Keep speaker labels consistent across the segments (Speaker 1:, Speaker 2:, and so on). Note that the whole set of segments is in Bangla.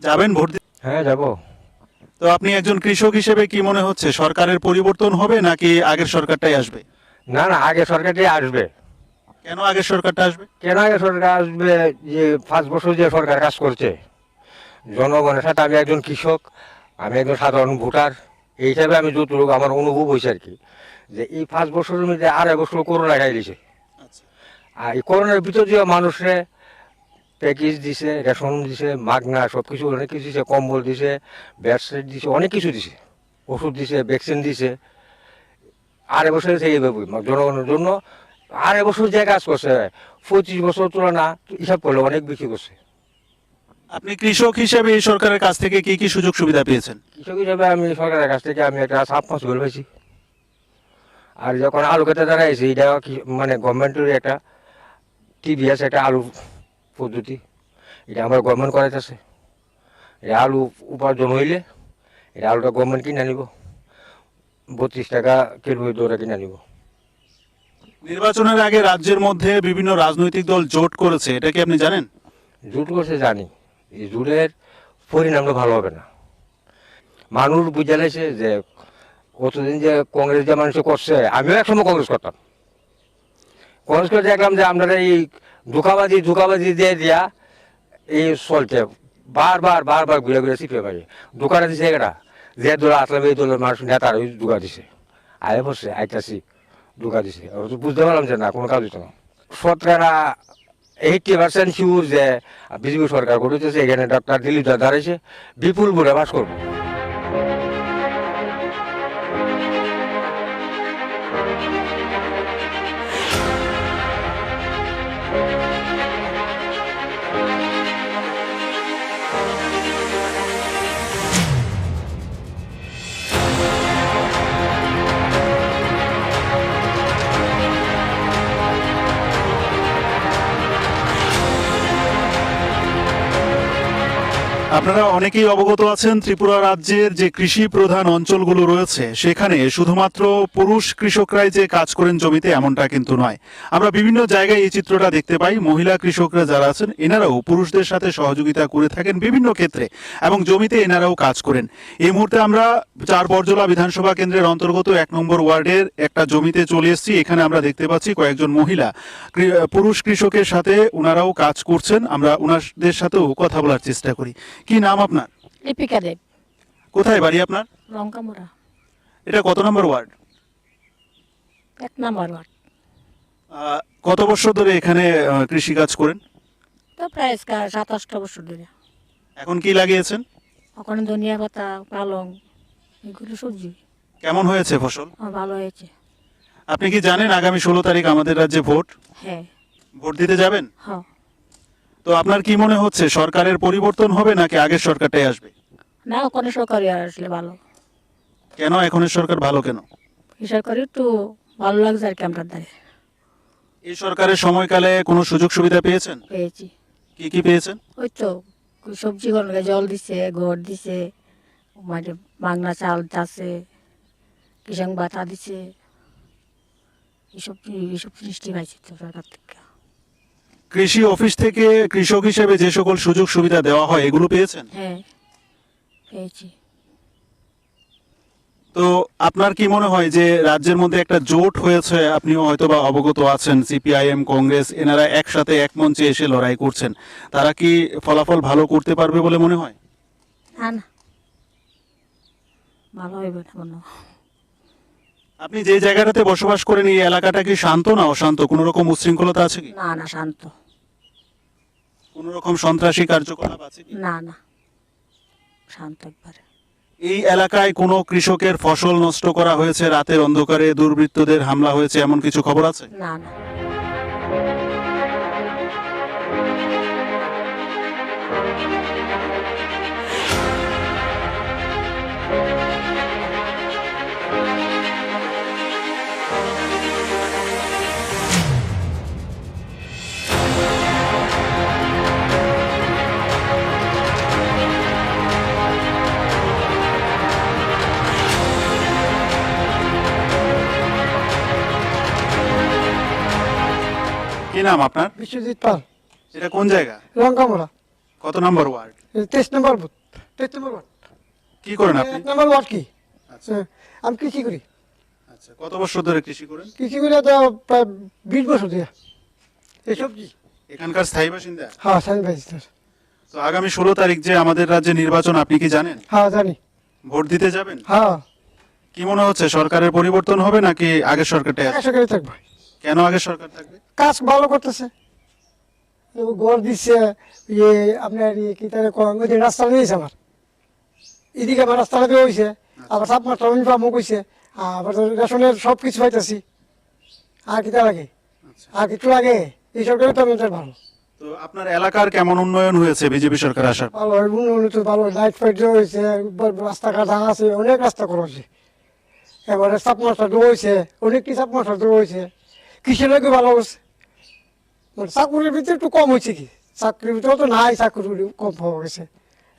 Speaker 1: যাবেন ভোট দিতে?
Speaker 2: হ্যাঁ যাব।
Speaker 1: তো আপনি একজন কৃষক হিসেবে কি মনে হচ্ছে সরকারের পরিবর্তন হবে নাকি আগের সরকারটাই আসবে?
Speaker 2: না না, আগে সরকারটাই আসবে।
Speaker 1: কেন আগের সরকারটা আসবে?
Speaker 2: কেন আগে সরকার আসবে? যে 5 বছর যে সরকার কাজ করছে জনগণের সাথে, আমি একজন কৃষক, আমি একজন সাধারণ ভোটার, এই হিসাবে আমি যতটুকু আমার অনুভব হয়েছে আর কি, যে এই 5 বছরের মধ্যে 2.5 বছর করোনা খাই দিছে।
Speaker 1: আচ্ছা।
Speaker 2: আর এই করোনার ভিতর যে মানুষের প্যাকেজ দিছে, রেশন দিছে, মাগনা সব কিছু, অনেক কিছু দিছে, কম্বল দিছে, বেডশিট দিছে, অনেক কিছু দিছে, ওষুধ দিছে, ভ্যাকসিন দিছে। 2.5 বছর থেকে জনগণের জন্য 2.5 বছর যে কাজ করছে 25 বছর তুলনা হিসাব করলে অনেক বেশি করছে।
Speaker 1: আপনি কৃষক হিসেবে এই সরকারের কাছ থেকে কি কি সুযোগ সুবিধা পেয়েছেন?
Speaker 2: কৃষক হিসাবে আমি সরকারের কাছ থেকে আমি একটা সাবমার্স বেল পাইছি। আর যখন আলু খেতে দাঁড়াইছি, এটা মানে গভর্নমেন্টের একটা টিভিএস একটা আলু পদ্ধতি, এটা আমার গভর্নমেন্ট করাইতেছে। এটা আলু উপার্জন হইলে এটা আলুটা গভর্নমেন্ট কিনে নিব, 32 টাকা কিলো দরে কিনে নিব।
Speaker 1: নির্বাচনের আগে রাজ্যের মধ্যে বিভিন্ন রাজনৈতিক দল জোট করেছে, এটা কি আপনি জানেন?
Speaker 2: জুট করছে জানি, এই জুটের পরিণামটা ভালো হবে না। মানুষ বুঝে লাইছে যে কতদিন যে কংগ্রেস যে মানুষ করছে, আমিও একসময় কংগ্রেস করতাম। কংগ্রেস করে দেখলাম যে আপনারা এই ধোকাবাজি দিয়ে দিয়া এই চলছে, বারবার ঘুরে ঘুরে চিপে পারি। দোকানে দিছে এটা যে দল আসলাম, এই দলের মানুষ নেতার ওই দোকা দিছে, আয়ে বসছে আইতাছি দোকা দিছে। বুঝতে পারলাম যে না, কোনো কাজ হইতো না। শতকরা 80% শিউর যে বিজেপি সরকার গঠিতেছে, এখানে ডক্টর দিলীপ দা দাঁড়াইছে, বিপুল ভোটে পাস করবো।
Speaker 1: আপনারা অনেকেই অবগত আছেন ত্রিপুরা রাজ্যের যে কৃষি প্রধান অঞ্চলগুলো রয়েছে সেখানে শুধুমাত্র পুরুষ কৃষকরাই যে কাজ করেন জমিতে এমনটা কিন্তু নয়। আমরা বিভিন্ন জায়গায় এই চিত্রটা দেখতে পাই, মহিলা কৃষকরা যারা আছেন এনারাও পুরুষদের সাথে সহযোগিতা করে থাকেন বিভিন্ন ক্ষেত্রে এবং জমিতে এনারাও কাজ করেন। এই মুহূর্তে আমরা 4 বর্জলা বিধানসভা কেন্দ্রের অন্তর্গত 1 নম্বর ওয়ার্ডের একটা জমিতে চলে এসেছি। এখানে আমরা দেখতে পাচ্ছি কয়েকজন মহিলা পুরুষ কৃষকের সাথে ওনারাও কাজ করছেন। আমরা ওনাদের সাথেও কথা বলার চেষ্টা করি। কি নাম আপনার?
Speaker 3: লিপিকা দেব।
Speaker 1: কোথায় বাড়ি আপনার?
Speaker 3: লঙ্কামোড়া।
Speaker 1: এটা কত নম্বর ওয়ার্ড?
Speaker 3: 1 নম্বর ওয়ার্ড।
Speaker 1: কত বছর ধরে এখানে কৃষি কাজ করেন?
Speaker 3: তো প্রায় 27টা বছর ধরে।
Speaker 1: এখন কি লাগিয়েছেন?
Speaker 3: ওখানে ধনিয়া পাতা, পালং, এগুলো সবজি।
Speaker 1: কেমন হয়েছে ফসল?
Speaker 3: ভালো হয়েছে।
Speaker 1: আপনি কি জানেন আগামী 16 তারিখ আমাদের রাজ্যে ভোট?
Speaker 3: হ্যাঁ।
Speaker 1: ভোট দিতে যাবেন?
Speaker 3: হ্যাঁ।
Speaker 1: তো আপনার কি মনে হচ্ছে সরকারের পরিবর্তন হবে নাকি আগের সরকারটাই আসবে?
Speaker 3: না, ওখানে সরকারি আসলে ভালো।
Speaker 1: কেন এখনের সরকার ভালো কেন?
Speaker 3: এই সরকারি একটু ভালো লাগছে আর কি আমরা দ্বারে।
Speaker 1: এই সরকারের সময়কালে কোনো সুযোগ সুবিধা পেয়েছেন?
Speaker 3: পেয়েছি।
Speaker 1: কি কি পেয়েছেন?
Speaker 3: ওই তো সবজি গণকে জল দিছে, ঘর দিছে, মানে বাংলা চাল আছে, কিষাণ ভাতা দিছে, এইসব জিনিসটি পাইছি তো সরকার থেকে।
Speaker 1: কৃষি অফিস থেকে কৃষক হিসেবে যে সকল সুযোগ সুবিধা দেওয়া হয় এগুলো পেয়েছেন?
Speaker 3: হ্যাঁ, পেয়েছি।
Speaker 1: তো আপনার কি মনে হয় যে রাজ্যের মধ্যে একটা জোট হয়েছে, আপনিও হয়তোবা অবগত আছেন, সিপিআইএম কংগ্রেস এনারা একসাথে এক মঞ্চে এসে লড়াই করছেন, তারা কি ফলাফল ভালো করতে পারবে বলে মনে হয়?
Speaker 3: না না, ভালো হইবে না মনে হয়।
Speaker 1: আপনি যে জায়গাটাতে বসবাস করেন এই এলাকাটা কি শান্ত না অশান্ত? কোনো রকম উচ্ছৃঙ্খলতা আছে কি?
Speaker 3: না না, শান্ত।
Speaker 1: কোনো রকম সন্ত্রাসী কার্যকলাপ আছে কি?
Speaker 3: না না, শান্ত একবারে।
Speaker 1: এই এলাকায় কোনো কৃষকের ফসল নষ্ট করা হয়েছে, রাতের অন্ধকারে দুর্বৃত্তদের হামলা হয়েছে, এমন কিছু খবর আছে?
Speaker 3: না না।
Speaker 1: কি নাম আপনার?
Speaker 4: বিশ্বজিৎ পাল,
Speaker 1: এটা কোন জায়গা?
Speaker 4: লঙ্কামোড়া।
Speaker 1: কত নম্বর ওয়ার্ড?
Speaker 4: 23 নম্বর বুথ, 23 নম্বর ওয়ার্ড।
Speaker 1: কি করেন আপনি?
Speaker 4: 1 নম্বর ওয়ার্ড কি?
Speaker 1: আচ্ছা
Speaker 4: আমি কৃষি করি।
Speaker 1: আচ্ছা, কত বছর ধরে কৃষি করেন?
Speaker 4: কৃষি করে তো প্রায় 20 বছর ধরে। এই সবজি।
Speaker 1: এখানকার স্থায়ী বাসিন্দা?
Speaker 4: হ্যাঁ, স্বামী ভাই স্যার।
Speaker 1: তো আগামী 16 তারিখ যে আমাদের রাজ্যে নির্বাচন, আপনি কি জানেন?
Speaker 4: হ্যাঁ, জানি।
Speaker 1: ভোট দিতে যাবেন?
Speaker 4: হ্যাঁ,
Speaker 1: কি মনে হচ্ছে, সরকারের পরিবর্তন হবে নাকি আগের সরকারটাই আছে?
Speaker 4: সরকারি থাকবে।
Speaker 1: কেন আগের সরকার থাকবে?
Speaker 4: কাজ ভালো করতেছে, ঘর দিচ্ছে, ইয়ে আপনার কি তার ওই যে রাস্তা নিয়েছে আমার, এদিকে আমার রাস্তাটা দিয়ে হয়েছে, আবার তাপমাত্রা মুখ হয়েছে, আবার রেশনের সব কিছু পাইতেছি। আর কি তার লাগে? আর কিছু লাগে? এই সরকারের তো আমাদের ভালো।
Speaker 1: তো আপনার এলাকার কেমন উন্নয়ন হয়েছে বিজেপি সরকার আসার পর?
Speaker 4: ভালো উন্নয়ন তো ভালো, লাইট ফাইট হয়েছে, রাস্তাঘাট আছে, অনেক রাস্তা করা হয়েছে। এবারে তাপমাত্রা দেওয়া হয়েছে, অনেক কি তাপমাত্রা দেওয়া হয়েছে, কৃষি লাগে ভালো হচ্ছে। মানে চাকরির ভিতরে একটু কম হয়েছে, কি চাকরির ভিতরে তো নাই, চাকরি কম পাওয়া গেছে।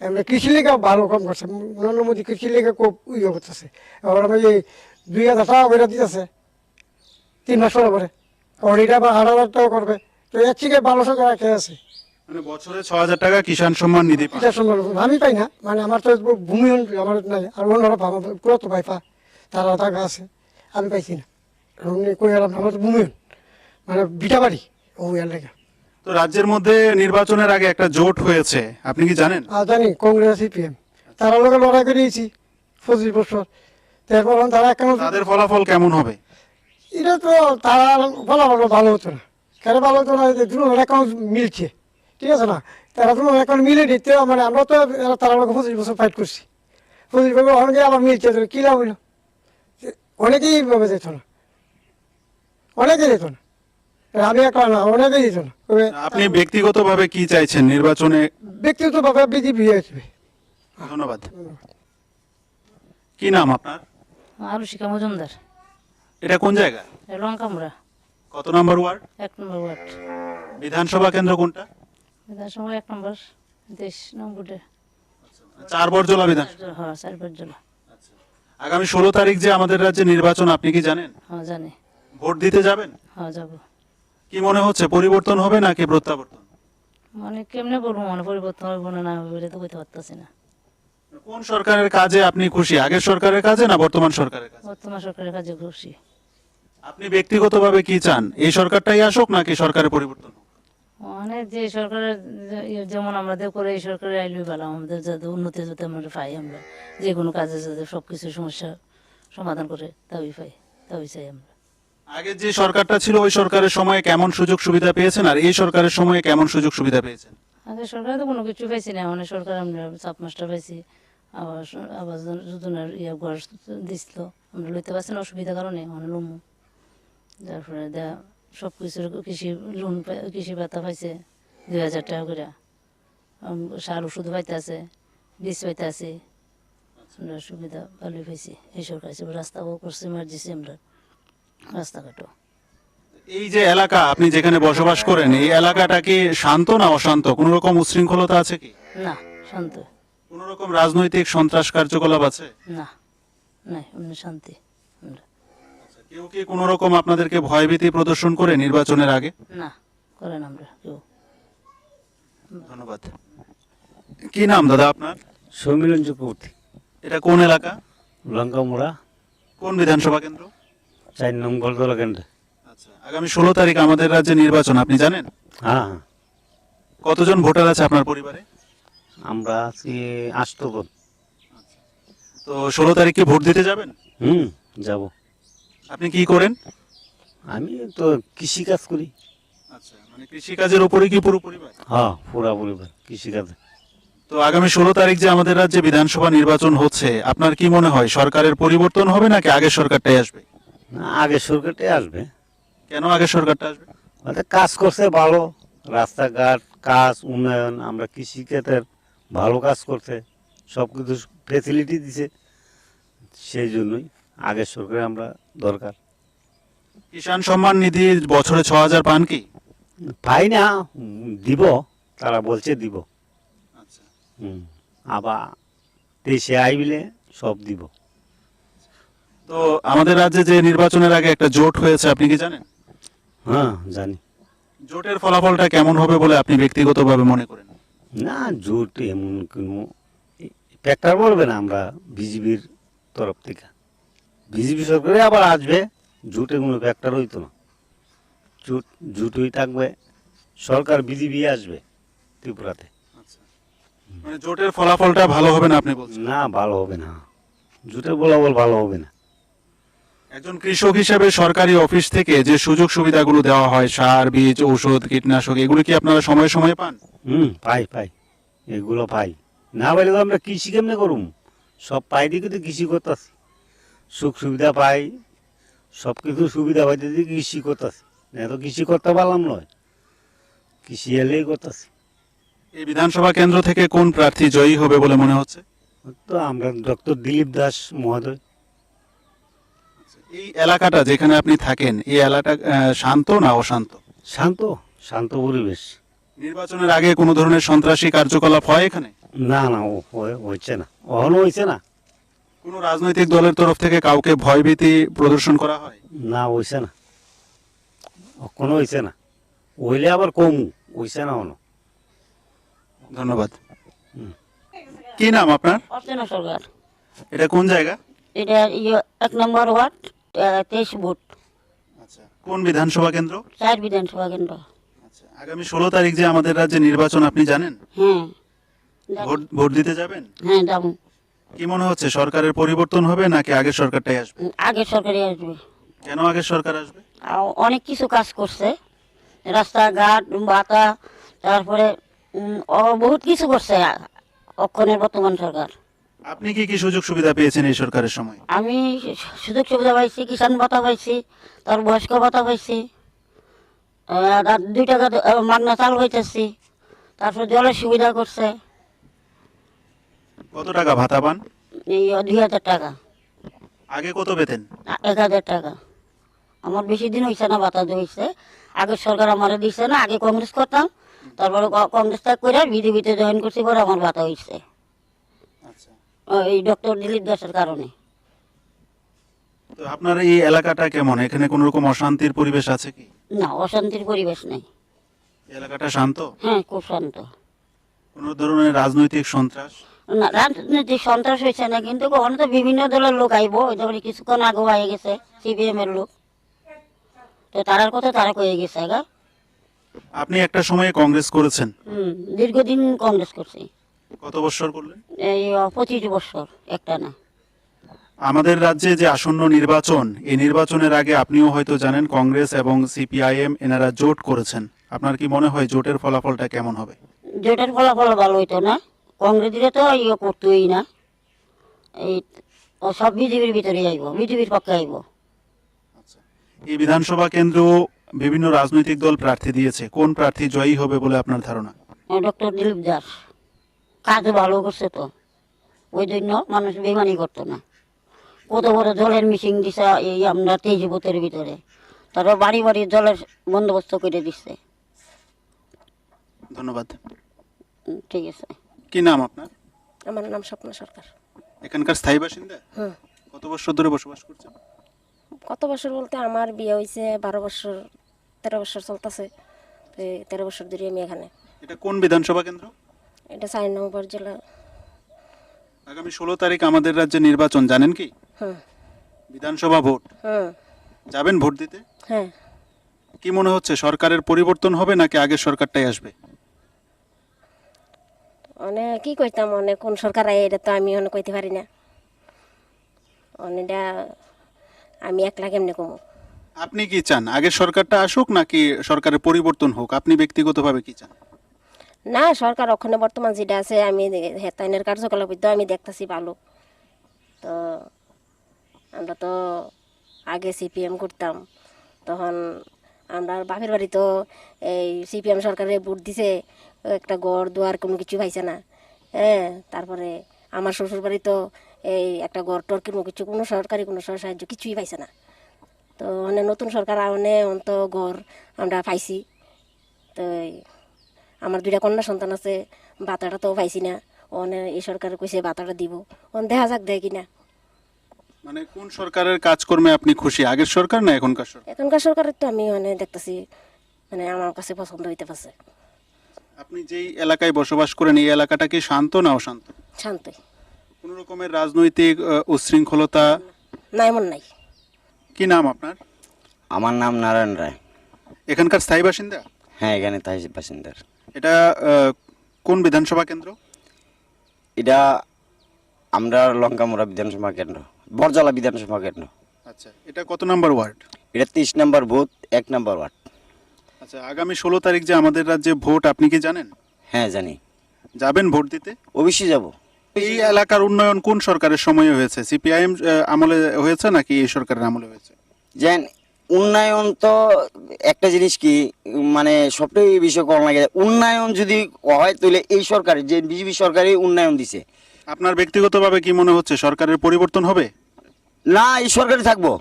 Speaker 4: এমনি কৃষি লেগে ভালো কম করছে, নরেন্দ্র মোদী কৃষি লেগে খুব ইয়ে করতেছে। এবার আমি এই 2000 টাকা করে দিতেছে 3 মাস পরে পরে, এটা আবার 8,000 টাকা করবে। তো এর থেকে ভালো সরকার কে আছে?
Speaker 1: মানে বছরে 6,000 টাকা কিষাণ সম্মান নিধি পান।
Speaker 4: এটা সম্ভব আমি পাই না, মানে আমার তো ভূমি আমার নাই, আর অন্যরা পাবো, কত ভাই পা, তারা টাকা আছে, আমি পাইছি না। কই এলাম আমার তো ভূমি মানে বিটা বাড়ি ওই এলাকা।
Speaker 1: তো রাজ্যের মধ্যে নির্বাচনের আগে একটা জোট হয়েছে, আপনি কি জানেন?
Speaker 4: জানি, কংগ্রেস সিপিএম, তারা লোকে লড়াই করে দিয়েছি 25 বছর। তারপর তারা এখন
Speaker 1: তাদের ফলাফল কেমন হবে?
Speaker 4: এটা তো তারা ফলাফল ভালো হতো না, কেন ভালো হতো না? দুটো অ্যাকাউন্ট মিলছে, ঠিক আছে না? তারা দুটো অ্যাকাউন্ট মিলে দিতে, মানে আমরা তো তারা লোক 25 বছর ফাইট করছি, 25 বছর অনেকে আবার মিলছে, কী লাভ হইল? অনেকেই ভাবে যেত না, অনেকে যেত না, আমি একটা না, অনেকেই যেত না।
Speaker 1: আপনি ব্যক্তিগতভাবে কি চাইছেন নির্বাচনে?
Speaker 4: ব্যক্তিগতভাবে বিজেপি আসবে।
Speaker 1: ধন্যবাদ। কি নাম আপনার?
Speaker 3: আলুশিকা মজুমদার।
Speaker 1: এটা কোন জায়গা?
Speaker 3: লঙ্কামরা,
Speaker 1: কত নম্বর ওয়ার্ড?
Speaker 3: 1 নম্বর ওয়ার্ড।
Speaker 1: বিধানসভা কেন্দ্র কোনটা?
Speaker 3: বিধানসভা 1 নম্বর, 23 নম্বরে।
Speaker 1: 4 বর্জলা বিধানসভা।
Speaker 3: হ্যাঁ, 4 Barjala।
Speaker 1: আগামী 16 তারিখ যে আমাদের রাজ্যে নির্বাচন, আপনি কি জানেন?
Speaker 3: হ্যাঁ, জানি।
Speaker 1: ভোট দিতে যাবেন?
Speaker 3: হ্যাঁ, যাবো।
Speaker 1: কি মনে হচ্ছে, পরিবর্তন হবে নাকি প্রত্যাবর্তন?
Speaker 3: মানে কেমনে বলবো, মানে পরিবর্তন হবে না না হবে, এটা তো বলতে পারতেছি না।
Speaker 1: কোন সরকারের কাজে আপনি খুশি, আগের সরকারের কাজে না বর্তমান সরকারের কাজে?
Speaker 3: বর্তমান সরকারের কাজে খুশি।
Speaker 1: আপনি ব্যক্তিগতভাবে কি চান, এই সরকারটাই আসুক নাকি সরকারের পরিবর্তন হোক?
Speaker 3: মানে যে সরকারের যেমন আমাদের করে, এই সরকারের আইলই ভালো, আমাদের যাতে উন্নতি যাতে আমরা পাই, আমরা যে কোনো কাজে যাতে সব কিছু সমস্যা সমাধান করে তাই পাই, তাই চাই আমরা।
Speaker 1: আগে যে সরকারটা ছিল ওই সরকারের সময়ে কেমন সুযোগ সুবিধা পেয়েছেন, আর এই সরকারের সময়ে কেমন সুযোগ সুবিধা পেয়েছেন?
Speaker 3: আগে সরকারে তো কোনো কিছু পাইছি না, মানে সরকার আমরা 7 মাসটা পাইছি, আবার আবার যোজনার ঘর দিছিল, আমরা লইতে পারছি না অসুবিধার কারণে, মানে লমু, যার ফলে সব কিছুর কৃষি লোন, কৃষি ভাতা পাইছে 2,000 টাকা করে, সার ওষুধ পাইতে আছে, বীজ পাইতে আছে, আমরা সুবিধা ভালোই পাইছি এই সরকার হিসেবে। রাস্তাও করছে, মার্জিছি আমরা রাস্তাঘাটও।
Speaker 1: এই যে এলাকা আপনি যেখানে বসবাস করেন, এই এলাকাটা কি শান্ত না অশান্ত, কোন রকম উচ্ছৃঙ্খলতা আছে কি?
Speaker 3: না, শান্ত।
Speaker 1: কোন রকম রাজনৈতিক সন্ত্রাস কার্যকলাপ আছে?
Speaker 3: না, নাই, অন্য শান্তি আমরা।
Speaker 1: কেউ কি কোন রকম আপনাদেরকে ভয়ভীতি প্রদর্শন করে নির্বাচনের আগে?
Speaker 3: না, করেন আমরা কেউ।
Speaker 1: ধন্যবাদ। কি নাম দাদা আপনার?
Speaker 5: সম্মিলন চক্রবর্তী,
Speaker 1: এটা কোন এলাকা?
Speaker 5: লঙ্কামোড়া,
Speaker 1: কোন বিধানসভা কেন্দ্র?
Speaker 5: 4 নং বরদলা কেন্দ্রে।
Speaker 1: আচ্ছা, আগামী 16 তারিখ আমাদের রাজ্যে নির্বাচন, আপনি জানেন?
Speaker 5: হ্যাঁ হ্যাঁ,
Speaker 1: কতজন ভোটার আছে আপনার পরিবারে?
Speaker 5: আমরা আছি 8 জন।
Speaker 1: তো 16 তারিখ কি ভোট দিতে যাবেন?
Speaker 5: যাব।
Speaker 1: আপনি কি করেন?
Speaker 5: আমি তো কৃষিকাজ করি।
Speaker 1: আচ্ছা, মানে কৃষিকাজের উপরে কি পুরো পরিবার?
Speaker 5: হ্যাঁ, পুরা পরিবার কৃষিকাজে।
Speaker 1: তো আগামী 16 তারিখ যে আমাদের রাজ্যে বিধানসভা নির্বাচন হচ্ছে, আপনার কি মনে হয় সরকারের পরিবর্তন হবে নাকি আগের সরকারটাই আসবে?
Speaker 5: না, আগে সরকারটাই আসবে।
Speaker 1: কেন আগের সরকারটা আসবে?
Speaker 5: মানে কাজ করছে ভালো, রাস্তাঘাট কাজ, উন্নয়ন, আমরা কৃষিক্ষেত্রের ভালো কাজ করছে, সব কিছু ফেসিলিটি দিছে, সেই জন্যই আগের সরকারে আমরা দরকার।
Speaker 1: কিষাণ সম্মান নিধি বছরে 6,000 পান কি?
Speaker 5: পাই না, দিব, তারা বলছে দিব।
Speaker 1: আচ্ছা,
Speaker 5: আবার 23-এ আইবিলে সব দিব।
Speaker 1: তো আমাদের রাজ্যে যে নির্বাচনের আগে একটা জোট হয়েছে, আপনি কি জানেন?
Speaker 5: হ্যাঁ, জানি।
Speaker 1: জোটের ফলাফলটা কেমন হবে বলে আপনি ব্যক্তিগতভাবে মনে করেন?
Speaker 5: না, জোট এমন কোনো ফ্যাক্টর বলবে না, আমরা বিজেপির তরফ থেকে বিজেপি সরকারে আবার আসবে, জোটে কোনো ফ্যাক্টর হইতো না। জোটই থাকবে, সরকার বিজেপি আসবে ত্রিপুরাতে।
Speaker 1: মানে জোটের ফলাফলটা ভালো হবে না আপনি বলছেন?
Speaker 5: না, ভালো হবে না, জোটের বলাবল ভালো হবে না।
Speaker 1: একজন কৃষক হিসেবে সরকারি অফিস থেকে যে সুযোগ সুবিধাগুলো দেওয়া হয়, সার, বীজ, ঔষধ, কীটনাশক, এগুলো কি আপনারা সময়ে সময়ে পান?
Speaker 5: পাই, এগুলো পাই। না পাইলে তো আমরা কৃষি কেমনে করুম? সব পাই দিকে তো কৃষি করতেছি, সুখ সুবিধা পাই, সব কিছু সুবিধা পাইতে দিয়ে কৃষি করতেছি, না তো কৃষি করতে পারলাম নয়, কৃষি এলেই করতেছি।
Speaker 1: এই বিধানসভা কেন্দ্র থেকে কোন প্রার্থী জয়ী হবে বলে মনে হচ্ছে?
Speaker 5: তো আমরা ডক্টর দিলীপ দাস মহোদয়।
Speaker 1: এই এলাকাটা যেখানে আপনি থাকেন, এই এলাকাটা শান্ত না অশান্ত?
Speaker 5: শান্ত, শান্ত পরিবেশ।
Speaker 1: নির্বাচনের আগে কোনো ধরনের সন্ত্রাসী কার্যকলাপ হয় এখানে?
Speaker 5: না, হচ্ছে না, অহনো হয়েছে না।
Speaker 1: কোনো রাজনৈতিক দলের তরফ থেকে কাউকে ভয়ভীতি প্রদর্শন করা হয়?
Speaker 5: না, হয়েছে না, কোনো হয়েছে না, হইলে আবার কমু, হয়েছে না হনো।
Speaker 1: ধন্যবাদ। কি নাম আপনার?
Speaker 3: অর্চনা সরকার।
Speaker 1: এটা কোন জায়গা?
Speaker 3: এটা 1 নম্বর ওয়ার্ড, 23 ভোট,
Speaker 1: আচ্ছা, কোন বিধানসভা কেন্দ্র?
Speaker 3: 4 বিধানসভা কেন্দ্র।
Speaker 1: আচ্ছা, আগামী 16 তারিখ যে আমাদের রাজ্যে নির্বাচন, আপনি জানেন?
Speaker 3: হ্যাঁ
Speaker 1: ভোট দিতে যাবেন?
Speaker 3: হ্যাঁ যাবো।
Speaker 1: কি মনে হচ্ছে, সরকারের পরিবর্তন হবে নাকি আগের সরকারটাই আসবে?
Speaker 3: আগের সরকারই আসবে।
Speaker 1: কেন আগের সরকার আসবে?
Speaker 3: অনেক কিছু কাজ করছে, রাস্তাঘাট, বাতা, তারপরে বহুত কিছু করছে অক্ষণের বর্তমান সরকার।
Speaker 1: আপনি কি কি সুযোগ সুবিধা পেয়েছেন এই সরকারের সময়?
Speaker 3: আমি সুযোগ সুবিধা পাইছি, কিষাণ ভাতা পাইছি, তার বয়স্ক ভাতা পাইছি, 2 টাকা মাগনা চাল হইতেছি, তারপর জলের সুবিধা করছে।
Speaker 1: কত টাকা ভাতা পান?
Speaker 3: এই 2000 টাকা।
Speaker 1: আগে কত পেতেন?
Speaker 3: 1000 টাকা। আমার বেশি দিন হয়েছে না ভাতা হয়েছে, আগের সরকার আমার দিচ্ছে না। আগে কংগ্রেস করতাম, তারপরে কংগ্রেস ত্যাগ করে বিজেপিতে জয়েন করছি, পরে আমার ভাতা হয়েছে
Speaker 1: আচ্ছা,
Speaker 3: এই ডক্টর দিলীপ দাসের কারণে।
Speaker 1: তো আপনার এই এলাকাটা কেমন? এখানে কোনো রকম অশান্তির পরিবেশ আছে কি?
Speaker 3: না, অশান্তির পরিবেশ নেই।
Speaker 1: এলাকাটা শান্ত?
Speaker 3: হ্যাঁ, খুব শান্ত।
Speaker 1: কোনো ধরনের রাজনৈতিক সন্ত্রাস?
Speaker 3: না, রাজনৈতিক সন্ত্রাস হয়েছে না, কিন্তু ওখানে তো বিভিন্ন দলের লোক আইবো। ওই ধরে কিছুক্ষণ আগেও আগে গেছে সিপিএম এর লোক, তো তারার কথা তারা কয়ে গেছে গা।
Speaker 1: আপনি একটা সময়ে কংগ্রেস করেছেন,
Speaker 3: দীর্ঘদিন কংগ্রেস করছি।
Speaker 1: কত বছর করলেন?
Speaker 3: এই 25 বছর একটা না।
Speaker 1: আমাদের রাজ্যে যে আসন্ন নির্বাচন, এই নির্বাচনের আগে আপনিও হয়তো জানেন কংগ্রেস এবং সিপিআইএম এনারা জোট করেছেন। আপনার কি মনে হয় জোটের ফলাফলটা কেমন হবে?
Speaker 3: জোটের ফলাফল ভালো হইতো না, কংগ্রেসিরা তো করতোই না। এই সব বিজেপির ভিতরে আইব, বিজেপির পক্ষে আইব।
Speaker 1: এই বিধানসভা কেন্দ্র বিভিন্ন রাজনৈতিক দল প্রার্থী দিয়েছে, কোন প্রার্থী জয়ী হবে বলে আপনার ধারণা?
Speaker 3: ডক্টর দিলীপ দাস কাজ ভালো করছে, তো ওই জন্য মানুষ বেমানি করতো না। কত বড় জলের মিশিং দিছে এই আমরা 23 বুথের ভিতরে, তারা বাড়ি বাড়ি জলের বন্দোবস্ত করে দিচ্ছে।
Speaker 1: ধন্যবাদ।
Speaker 3: ঠিক আছে।
Speaker 1: কি নাম আপনার?
Speaker 6: আমার নাম স্বপ্ন সরকার।
Speaker 1: এখানকার স্থায়ী বাসিন্দা?
Speaker 6: হুম।
Speaker 1: কত বছর ধরে বসবাস করছেন?
Speaker 6: কত বছর বলতে আমার বিয়ে হয়েছে 12 বছর, 13 বছর চলতেছে। তো এই 13 বছর ধরে আমি এখানে।
Speaker 1: এটা কোন বিধানসভা কেন্দ্র?
Speaker 6: এটা 4 নম্বর জেলা।
Speaker 1: আগামী 16 তারিখ আমাদের রাজ্যে নির্বাচন, জানেন কি?
Speaker 6: হুম
Speaker 1: বিধানসভা ভোট,
Speaker 6: হুম
Speaker 1: যাবেন ভোট দিতে?
Speaker 6: হ্যাঁ।
Speaker 1: কি মনে হচ্ছে, সরকারের পরিবর্তন হবে নাকি আগের সরকারটাই আসবে?
Speaker 6: অনেক কি কইতাম, অনেক কোন সরকার আয় এটা তো আমি অনেক কইতে পারি না। অনেকটা আমি একলা কেমনে কমু।
Speaker 1: আপনি কি চান আগের সরকারটা আসুক নাকি সরকারের পরিবর্তন হোক? আপনি ব্যক্তিগতভাবে কি চান?
Speaker 6: না, সরকার ওখানে বর্তমান যেটা আছে আমি হেতাইনের কার্যকলাপ তো আমি দেখতেছি ভালো। তো আমরা তো আগে সিপিএম করতাম, তখন আমরা বাপের বাড়ি তো এই সিপিএম সরকারে ভোট দিছে, একটা ঘর দুয়ার কোনো কিছু পাইছে না। হ্যাঁ, তারপরে আমার শ্বশুর বাড়ি তো এই একটা ঘর টর কোনো কিছু, কোনো সরকারি কোনো সাহায্য কিছুই পাইছে না। তো অনেক নতুন সরকার আনে অন্ত ঘর আমরা পাইছি। তো আমার 2টা কন্যা সন্তান আছে, ভাতাটা তো পাইছি না। অনেক এই সরকার কইছে ভাতাটা দিব, দেখা যাক দেয় কিনা।
Speaker 1: মানে কোন সরকারের কাজকর্মে আপনি খুশি, আগের সরকার না এখনকার সরকার?
Speaker 6: এখনকার সরকারের তো আমি দেখতেছি আমার কাছে পছন্দ হইতে পারছে।
Speaker 1: আপনি যেই এলাকায় বসবাস করেন এই এলাকাটা কি শান্ত না অশান্ত?
Speaker 6: শান্তই।
Speaker 1: কোনো রকমের রাজনৈতিক উচ্ছৃঙ্খলতা?
Speaker 6: না, এমন নাই।
Speaker 1: কি নাম আপনার?
Speaker 7: আমার নাম নারায়ণ রায়।
Speaker 1: এখানকার স্থায়ী বাসিন্দা?
Speaker 7: হ্যাঁ, এখানে তাই বাসিন্দার।
Speaker 1: এটা কোন বিধানসভা কেন্দ্র?
Speaker 7: এটা আমরা লঙ্কামোড়া বিধানসভা কেন্দ্র, বরজালা বিধানসভা কেন্দ্র।
Speaker 1: আচ্ছা, এটা কত নম্বর ওয়ার্ড?
Speaker 7: এটা 30 নম্বর বুথ, 1 নম্বর ওয়ার্ড।
Speaker 1: আচ্ছা, আগামী 16 তারিখ যে আমাদের রাজ্যে ভোট, আপনি কি জানেন?
Speaker 7: হ্যাঁ, জানি।
Speaker 1: যাবেন ভোট দিতে?
Speaker 7: অবশ্যই যাব।
Speaker 1: এই এলাকার উন্নয়ন কোন সরকারের সময়ে হয়েছে? সিপিআইএম আমলে হয়েছে নাকি এই সরকারের আমলে হয়েছে?
Speaker 7: যেন উন্নয়ন তো একটা জিনিস কি, মানে সবটাই বিষয় করা লাগে। উন্নয়ন যদি হয় তাহলে এই সরকার যে বিজেপি সরকারই উন্নয়ন দিছে।
Speaker 1: আপনার ব্যক্তিগতভাবে কি মনে হচ্ছে সরকারের পরিবর্তন হবে?
Speaker 7: না, এই সরকারই থাকবো।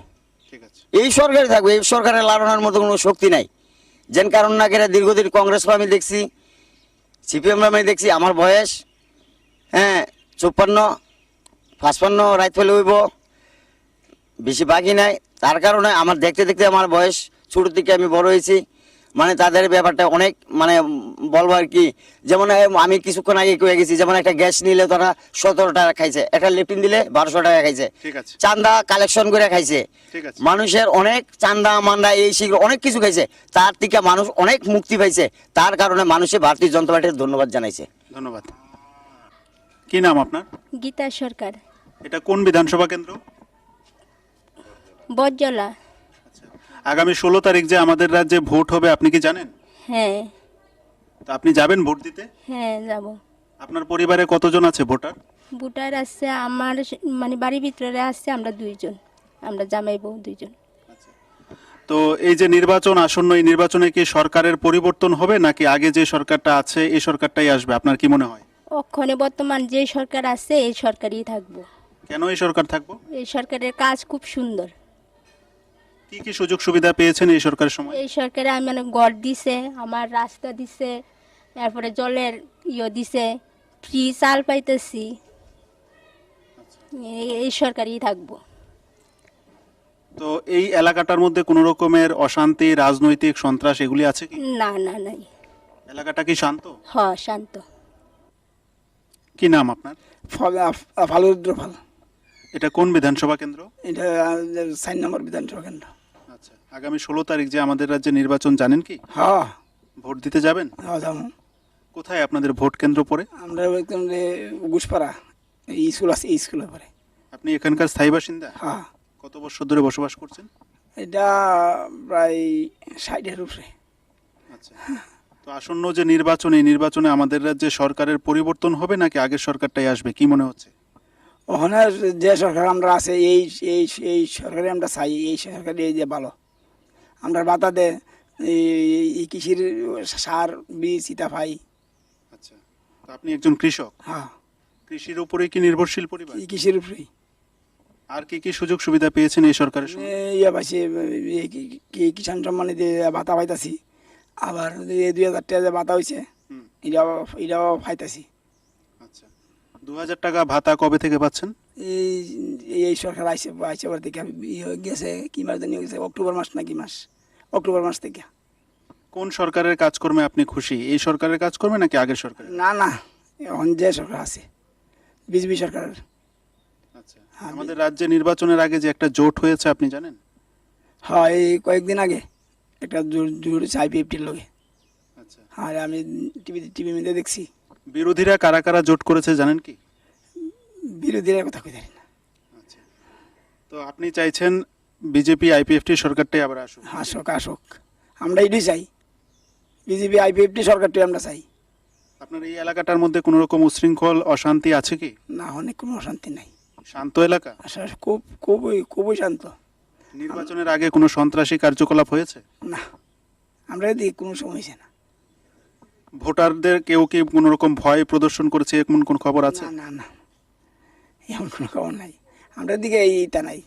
Speaker 1: ঠিক আছে।
Speaker 7: এই সরকারই থাকবো। এই সরকারের লালনের মতো কোনো শক্তি নাই। যেন কারণ না কেন দীর্ঘদিন কংগ্রেস আমি দেখছি, সিপিএম আমি দেখছি। আমার বয়স 54, 55 রাইত ফেলে হইব, বেশি বাকি নাই। তার কারণে আমার দেখতে দেখতে আমার বয়স ছোটোর দিকে আমি বড় হয়েছি। মানে তাদের ব্যাপারটা অনেক, মানে বলবো আর কি। যেমন আমি কিছুক্ষণ আগে কয়ে গেছি, যেমন একটা গ্যাস নিলে তারা 17 টাকা খাইছে, একটা লেট্রিন দিলে 1200 টাকা খাইছে,
Speaker 1: ঠিক আছে।
Speaker 7: চান্দা কালেকশন করে খাইছে,
Speaker 1: ঠিক আছে।
Speaker 7: মানুষের অনেক চান্দা মান্দা এই শীঘ্র অনেক কিছু খাইছে। তার থেকে মানুষ অনেক মুক্তি পাইছে। তার কারণে মানুষে ভারতীয় জনতা পার্টির ধন্যবাদ জানাইছে।
Speaker 1: ধন্যবাদ। কি নাম আপনার?
Speaker 8: গীতা সরকার,
Speaker 1: এটা কোন বিধানসভা কেন্দ্র?
Speaker 8: বরজলা।
Speaker 1: আগামী 16 তারিখ যে আমাদের রাজ্যে ভোট হবে, আপনি কি জানেন?
Speaker 8: হ্যাঁ,
Speaker 1: তা আপনি যাবেন ভোট দিতে?
Speaker 8: হ্যাঁ যাব।
Speaker 1: আপনার পরিবারে কতজন আছে ভোটার?
Speaker 8: ভোটার আছে আমার, মানে বাড়ির ভিতরে আছে আমরা 2 জন, আমরা জামাই বউ 2 জন।
Speaker 1: তো এই যে নির্বাচন আসন্ন, এই নির্বাচনে কি সরকারের পরিবর্তন হবে নাকি আগে যে সরকারটা আছে এই সরকারটাই আসবে? আপনার কি মনে হয়?
Speaker 8: ওখানে বর্তমান যে সরকার আছে এই সরকারই থাকবো।
Speaker 1: কেন এই সরকার থাকবো?
Speaker 8: এই সরকারের কাজ খুব সুন্দর।
Speaker 1: কি কি সুযোগ সুবিধা পেয়েছেন এই সরকারের সময়?
Speaker 8: এই সরকারে আমি মানে ঘর দিছে, আমার রাস্তা দিছে, তারপরে জলের দিছে, ফ্রি চাল পাইতেছি। এই সরকারই থাকবো।
Speaker 1: তো এই এলাকাটার মধ্যে কোনো রকমের অশান্তি, রাজনৈতিক সন্ত্রাস এগুলি আছে কি?
Speaker 8: না না নাই।
Speaker 1: এলাকাটা কি শান্ত?
Speaker 8: শান্ত।
Speaker 1: কি নাম আপনার?
Speaker 4: ফালুদ্র ফাল।
Speaker 1: এটা কোন বিধানসভা কেন্দ্র?
Speaker 4: এটা 4 নম্বর বিধানসভা কেন্দ্র।
Speaker 1: আচ্ছা, আগামী 16 তারিখ যে আমাদের রাজ্যে নির্বাচন, জানেন কি?
Speaker 4: হ্যাঁ,
Speaker 1: ভোট দিতে যাবেন?
Speaker 4: যাবো।
Speaker 1: কোথায় আপনাদের ভোট কেন্দ্র পড়ে?
Speaker 4: আমরা একদম গুসপাড়া স্কুল আছে, এই স্কুলে পড়ে।
Speaker 1: আপনি এখানকার স্থায়ী বাসিন্দা?
Speaker 4: হ্যাঁ,
Speaker 1: কত বছর ধরে বসবাস করছেন?
Speaker 4: এটা প্রায় 60-এর উপরে।
Speaker 1: আচ্ছা, তো আসন্ন যে নির্বাচন, এই নির্বাচনে আমাদের রাজ্যে সরকারের পরিবর্তন হবে নাকি আগের সরকারটাই আসবে, কি মনে হচ্ছে?
Speaker 4: ওখানে যে সরকার আমরা আছে এই এই এই সরকারে আমরা চাই, এই সরকারে এই যে ভালো আমরা বাতা দে এই কৃষির সার বীজ ইতা পাই।
Speaker 1: আচ্ছা, তো আপনি একজন কৃষক,
Speaker 4: হ্যাঁ,
Speaker 1: কৃষির উপরে কি নির্ভরশীল পরিবার?
Speaker 4: এই কৃষির উপরেই
Speaker 1: আর কি কি সুযোগ সুবিধা পেয়েছেন এই সরকারের সময়?
Speaker 4: ইয়ে পাইছি, কিষাণ সম্মানে দিয়ে বাতা পাইতাছি, আবার 2000 টাকা যে বাতা হয়েছে এটাও পাইতাছি।
Speaker 1: আচ্ছা, 2000 টাকা ভাতা কবে থেকে পাচ্ছেন?
Speaker 4: এই এই সরকার আইসে পর থেকে গেছে, কি মাস জানি গেছে, অক্টোবর মাস নাকি মাস, অক্টোবর মাস থেকে।
Speaker 1: কোন সরকারের কাজকর্মে আপনি খুশি, এই সরকারের কাজকর্মে নাকি আগের সরকারের?
Speaker 4: না না, এখন যে সরকার আছে বিজেপি সরকারের।
Speaker 1: আচ্ছা, আমাদের রাজ্যে নির্বাচনের আগে যে একটা জোট হয়েছে আপনি জানেন?
Speaker 4: হ্যাঁ, এই কয়েকদিন আগে একটা জোর আইপিএফটির লোকে।
Speaker 1: আচ্ছা,
Speaker 4: আর আমি টিভি মধ্যে দেখছি।
Speaker 1: বিরোধীরা কারা কারা জোট করেছে জানেন কি?
Speaker 4: বিরোধীরা কথা কই জানি না।
Speaker 1: আচ্ছা, তো আপনি চাইছেন বিজেপি আইপিএফটি সরকারটাই আবার আসুক?
Speaker 4: আসুক আসুক, আমরা এটাই চাই, বিজেপি আইপিএফটি সরকারটাই আমরা চাই।
Speaker 1: আপনার এই এলাকাটার মধ্যে কোনো রকম উচ্ছৃঙ্খল অশান্তি আছে কি?
Speaker 4: না, অনেক কোনো অশান্তি নাই,
Speaker 1: শান্ত এলাকা?
Speaker 4: আসলে খুবই শান্ত।
Speaker 1: নির্বাচনের আগে কোনো সন্ত্রাসী কার্যকলাপ হয়েছে?
Speaker 4: না, আমরা এদিকে কোনো সময় হয়েছে না।
Speaker 1: ভোটারদের কেউ কি কোনো রকম ভয় প্রদর্শন করেছে এমন কোন খবর আছে?
Speaker 4: না না না, এমন কোনো খবর নাই, আমরা এদিকে এইটা নাই।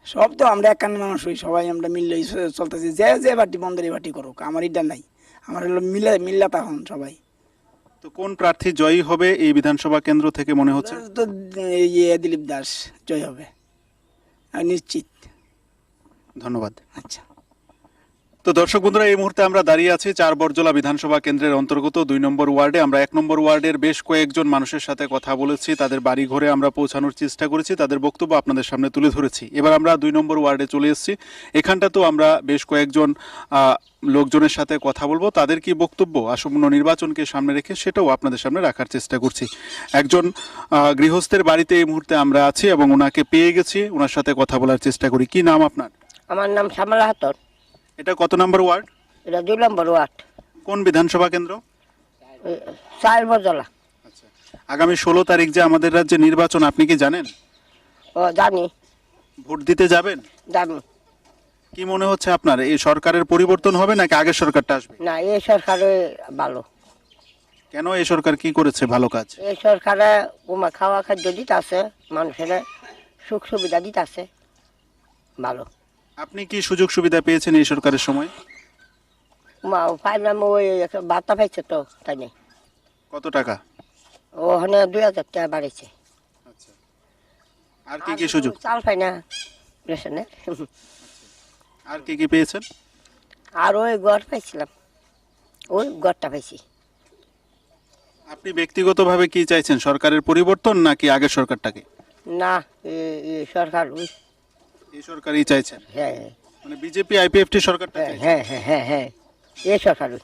Speaker 4: সব তো আমরা এক কান মানুষ হই, সবাই আমরা মিললে চলতেছি, যে যে বাটি বন্ধের বাটি করুক, আমার এটা নাই, আমার হলো মিল্লা তখন সবাই।
Speaker 1: তো কোন প্রার্থী জয়ী হবে এই বিধানসভা কেন্দ্র থেকে মনে হচ্ছে?
Speaker 4: তো দিলীপ দাস জয় হবে নিশ্চিত।
Speaker 1: ধন্যবাদ।
Speaker 4: আচ্ছা।
Speaker 1: তো দর্শক বন্ধুরা, এই মুহূর্তে আমরা দাঁড়িয়ে আছি বরজলা বিধানসভা কেন্দ্রের অন্তর্গত 2 নম্বর ওয়ার্ডে। আমরা 1 নম্বর ওয়ার্ডের বেশ কয়েকজন মানুষের সাথে কথা বলেছি, তাদের বাড়ি ঘরে আমরা পৌঁছানোর চেষ্টা করেছি, তাদের বক্তব্য আপনাদের সামনে তুলে ধরেছি। এবার আমরা 2 নম্বর ওয়ার্ডে চলে এসেছি। এখানটাতেও আমরা বেশ কয়েকজন লোকজনের সাথে কথা বলবো, তাদের কি বক্তব্য আসন্ন নির্বাচনকে সামনে রেখে সেটাও আপনাদের সামনে রাখার চেষ্টা করছি। একজন গৃহস্থের বাড়িতে এই মুহূর্তে আমরা আছি এবং ওনাকে পেয়ে গেছি, ওনার সাথে কথা বলার চেষ্টা করি। কি নাম আপনার?
Speaker 9: আমার নাম শ্যামলা হাতর।
Speaker 1: এটা কত নম্বর ওয়ার্ড?
Speaker 9: এটা 2 নম্বর ওয়ার্ড,
Speaker 1: কোন বিধানসভা কেন্দ্র?
Speaker 9: বরজলা।
Speaker 1: আগামী 16 তারিখ যে আমাদের রাজ্যে নির্বাচন, আপনি কি জানেন?
Speaker 9: ও জানি।
Speaker 1: ভোট দিতে যাবেন?
Speaker 9: জানি।
Speaker 1: কি মনে হচ্ছে আপনার, এই সরকারের পরিবর্তন হবে নাকি আগের সরকারটা আসবে?
Speaker 9: না, এই সরকারে ভালো।
Speaker 1: কেন? এই সরকার কি করেছে ভালো কাজ?
Speaker 9: এই সরকারে খাওয়া খাদ্য দিতে আছে, মানুষের সুখ সুবিধা দিতে আছে, ভালো।
Speaker 1: আপনি কি সুযোগ সুবিধা পেয়েছেন এই সরকারের সময়?
Speaker 9: পাইলাম, ওই বার্তা পাইছে তো, তাই না?
Speaker 1: কত টাকা?
Speaker 9: ওখানে 2000 টাকা বাড়িছে।
Speaker 1: আর কি কি সুযোগ?
Speaker 9: চাল পাই না রেশনে।
Speaker 1: আর কি কি পেয়েছেন?
Speaker 9: আর ওই ঘর পাইছিলাম, ওই ঘরটা পাইছি।
Speaker 1: আপনি ব্যক্তিগতভাবে কি চাইছেন, সরকারের পরিবর্তন নাকি আগের সরকারটাকে?
Speaker 9: না, এই সরকার ওই।
Speaker 1: এই সরকারই চাইছেন?
Speaker 9: হ্যাঁ
Speaker 1: মানে বিজেপি আইপিএফটি সরকারটা চাইছেন?
Speaker 9: হ্যাঁ হ্যাঁ হ্যাঁ হ্যাঁ, এই সরকার ওই।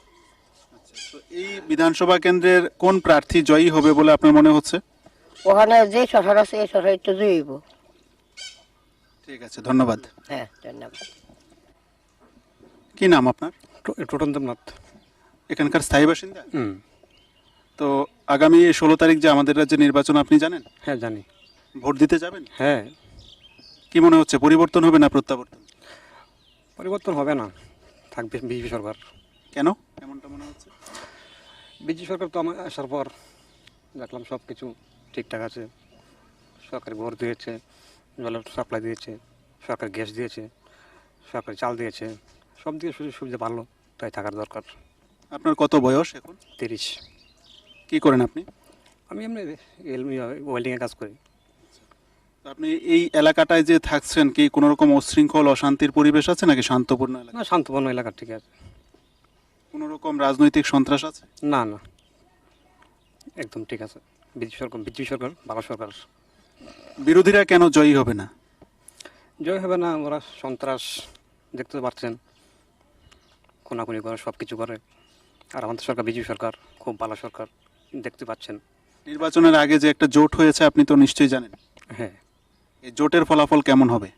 Speaker 1: তো এই বিধানসভা কেন্দ্রের কোন প্রার্থী জয়ী হবে বলে আপনার মনে হচ্ছে?
Speaker 9: ওখানে যে সরকার আছে এই সরকার একটু জয়ীব।
Speaker 1: ঠিক আছে, ধন্যবাদ।
Speaker 9: হ্যাঁ, ধন্যবাদ।
Speaker 1: কি নাম আপনার?
Speaker 10: টোটনদেবনাথ।
Speaker 1: এখানকার স্থায়ী বাসিন্দা? তো আগামী 16 তারিখ যে আমাদের রাজ্যে নির্বাচন, আপনি জানেন?
Speaker 10: হ্যাঁ জানি।
Speaker 1: ভোট দিতে যাবেন?
Speaker 10: হ্যাঁ।
Speaker 1: কি মনে হচ্ছে, পরিবর্তন হবে না প্রত্যাবর্তন?
Speaker 10: পরিবর্তন হবে না, থাকবে বিজেপি সরকার।
Speaker 1: কেন এমনটা মনে হচ্ছে?
Speaker 10: বিজেপি সরকার তো আমার আসার পর দেখলাম সব কিছু ঠিকঠাক আছে। সরকার ঘর দিয়েছে, জলের সাপ্লাই দিয়েছে, সরকার গ্যাস দিয়েছে, সরকার চাল দিয়েছে, সব দিকে সুযোগ সুবিধা ভালো, তাই থাকার দরকার।
Speaker 1: আপনার কত বয়স এখন?
Speaker 10: 30।
Speaker 1: কি করেন আপনি?
Speaker 10: আমি এমনি ওয়েল্ডিংয়ে কাজ করি।
Speaker 1: আপনি এই এলাকাটায় যে থাকছেন, কি কোনো রকম উচ্ছৃঙ্খল অশান্তির পরিবেশ আছে নাকি শান্তপূর্ণ এলাকা?
Speaker 10: না, শান্তপূর্ণ এলাকা, ঠিক আছে।
Speaker 1: কোনো রকম রাজনৈতিক সন্ত্রাস আছে?
Speaker 10: না না, একদম ঠিক আছে। বিজেপি সরকার ভালো সরকার।
Speaker 1: বিরোধীরা কেন জয়ী হবে না?
Speaker 10: জয় হবে না, ওরা সন্ত্রাস দেখতে পাচ্ছেন, খুনাখুনি করে, সব কিছু করে। আর আমাদের সরকার বিজেপি সরকার খুব ভালো সরকার, দেখতে পাচ্ছেন।
Speaker 1: নির্বাচনের আগে যে একটা জোট হয়েছে, আপনি তো নিশ্চয়ই জানেন।
Speaker 10: হ্যাঁ।
Speaker 1: এই জোটের ফলাফল কেমন হবে?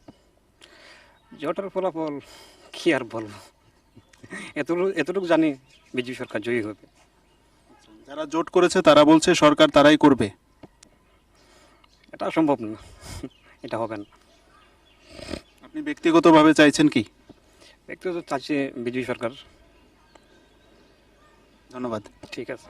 Speaker 10: জোটের ফলাফল কি আর বলবো, এতটুকু জানি বিজেপি সরকার জয়ী হবে।
Speaker 1: যারা জোট করেছে তারা বলছে সরকার তারাই করবে।
Speaker 10: এটা সম্ভব না, এটা হবে না।
Speaker 1: আপনি ব্যক্তিগতভাবে চাইছেন কি?
Speaker 10: ব্যক্তিগত চাইছে বিজেপি সরকার।
Speaker 1: ধন্যবাদ।
Speaker 10: ঠিক আছে।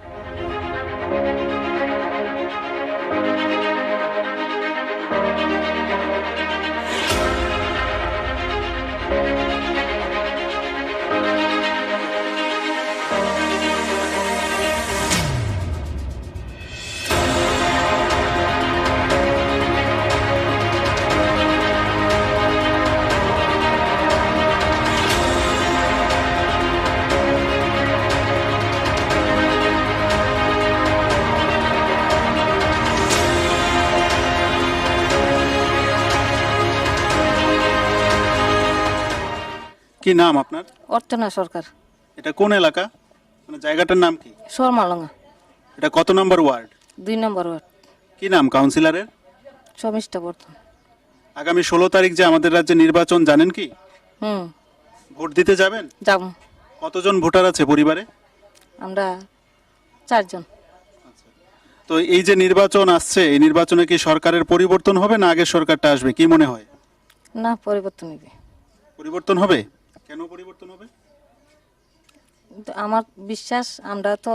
Speaker 1: কি নাম আপনার?
Speaker 3: অর্চনা সরকার।
Speaker 1: এটা কোন এলাকা, মানে জায়গাটার নাম কি?
Speaker 3: শর্মালঙ্গা।
Speaker 1: এটা কত নম্বর ওয়ার্ড?
Speaker 3: 2 নম্বর ওয়ার্ড।
Speaker 1: কি নাম কাউন্সিলরের?
Speaker 3: শর্মিষ্ঠা বর্ধন।
Speaker 1: আগামী 16 তারিখ যে আমাদের রাজ্যে নির্বাচন, জানেন কি? ভোট দিতে যাবেন?
Speaker 3: যাব।
Speaker 1: কতজন ভোটার আছে পরিবারে?
Speaker 3: আমরা 4 জন।
Speaker 1: তো এই যে নির্বাচন আসছে, এই নির্বাচনে কি সরকারের পরিবর্তন হবে না আগের সরকারটা আসবে, কি মনে হয়?
Speaker 3: না, পরিবর্তন হবে।
Speaker 1: পরিবর্তন হবে? কেন পরিবর্তন হবে?
Speaker 3: আমার বিশ্বাস, আমরা তো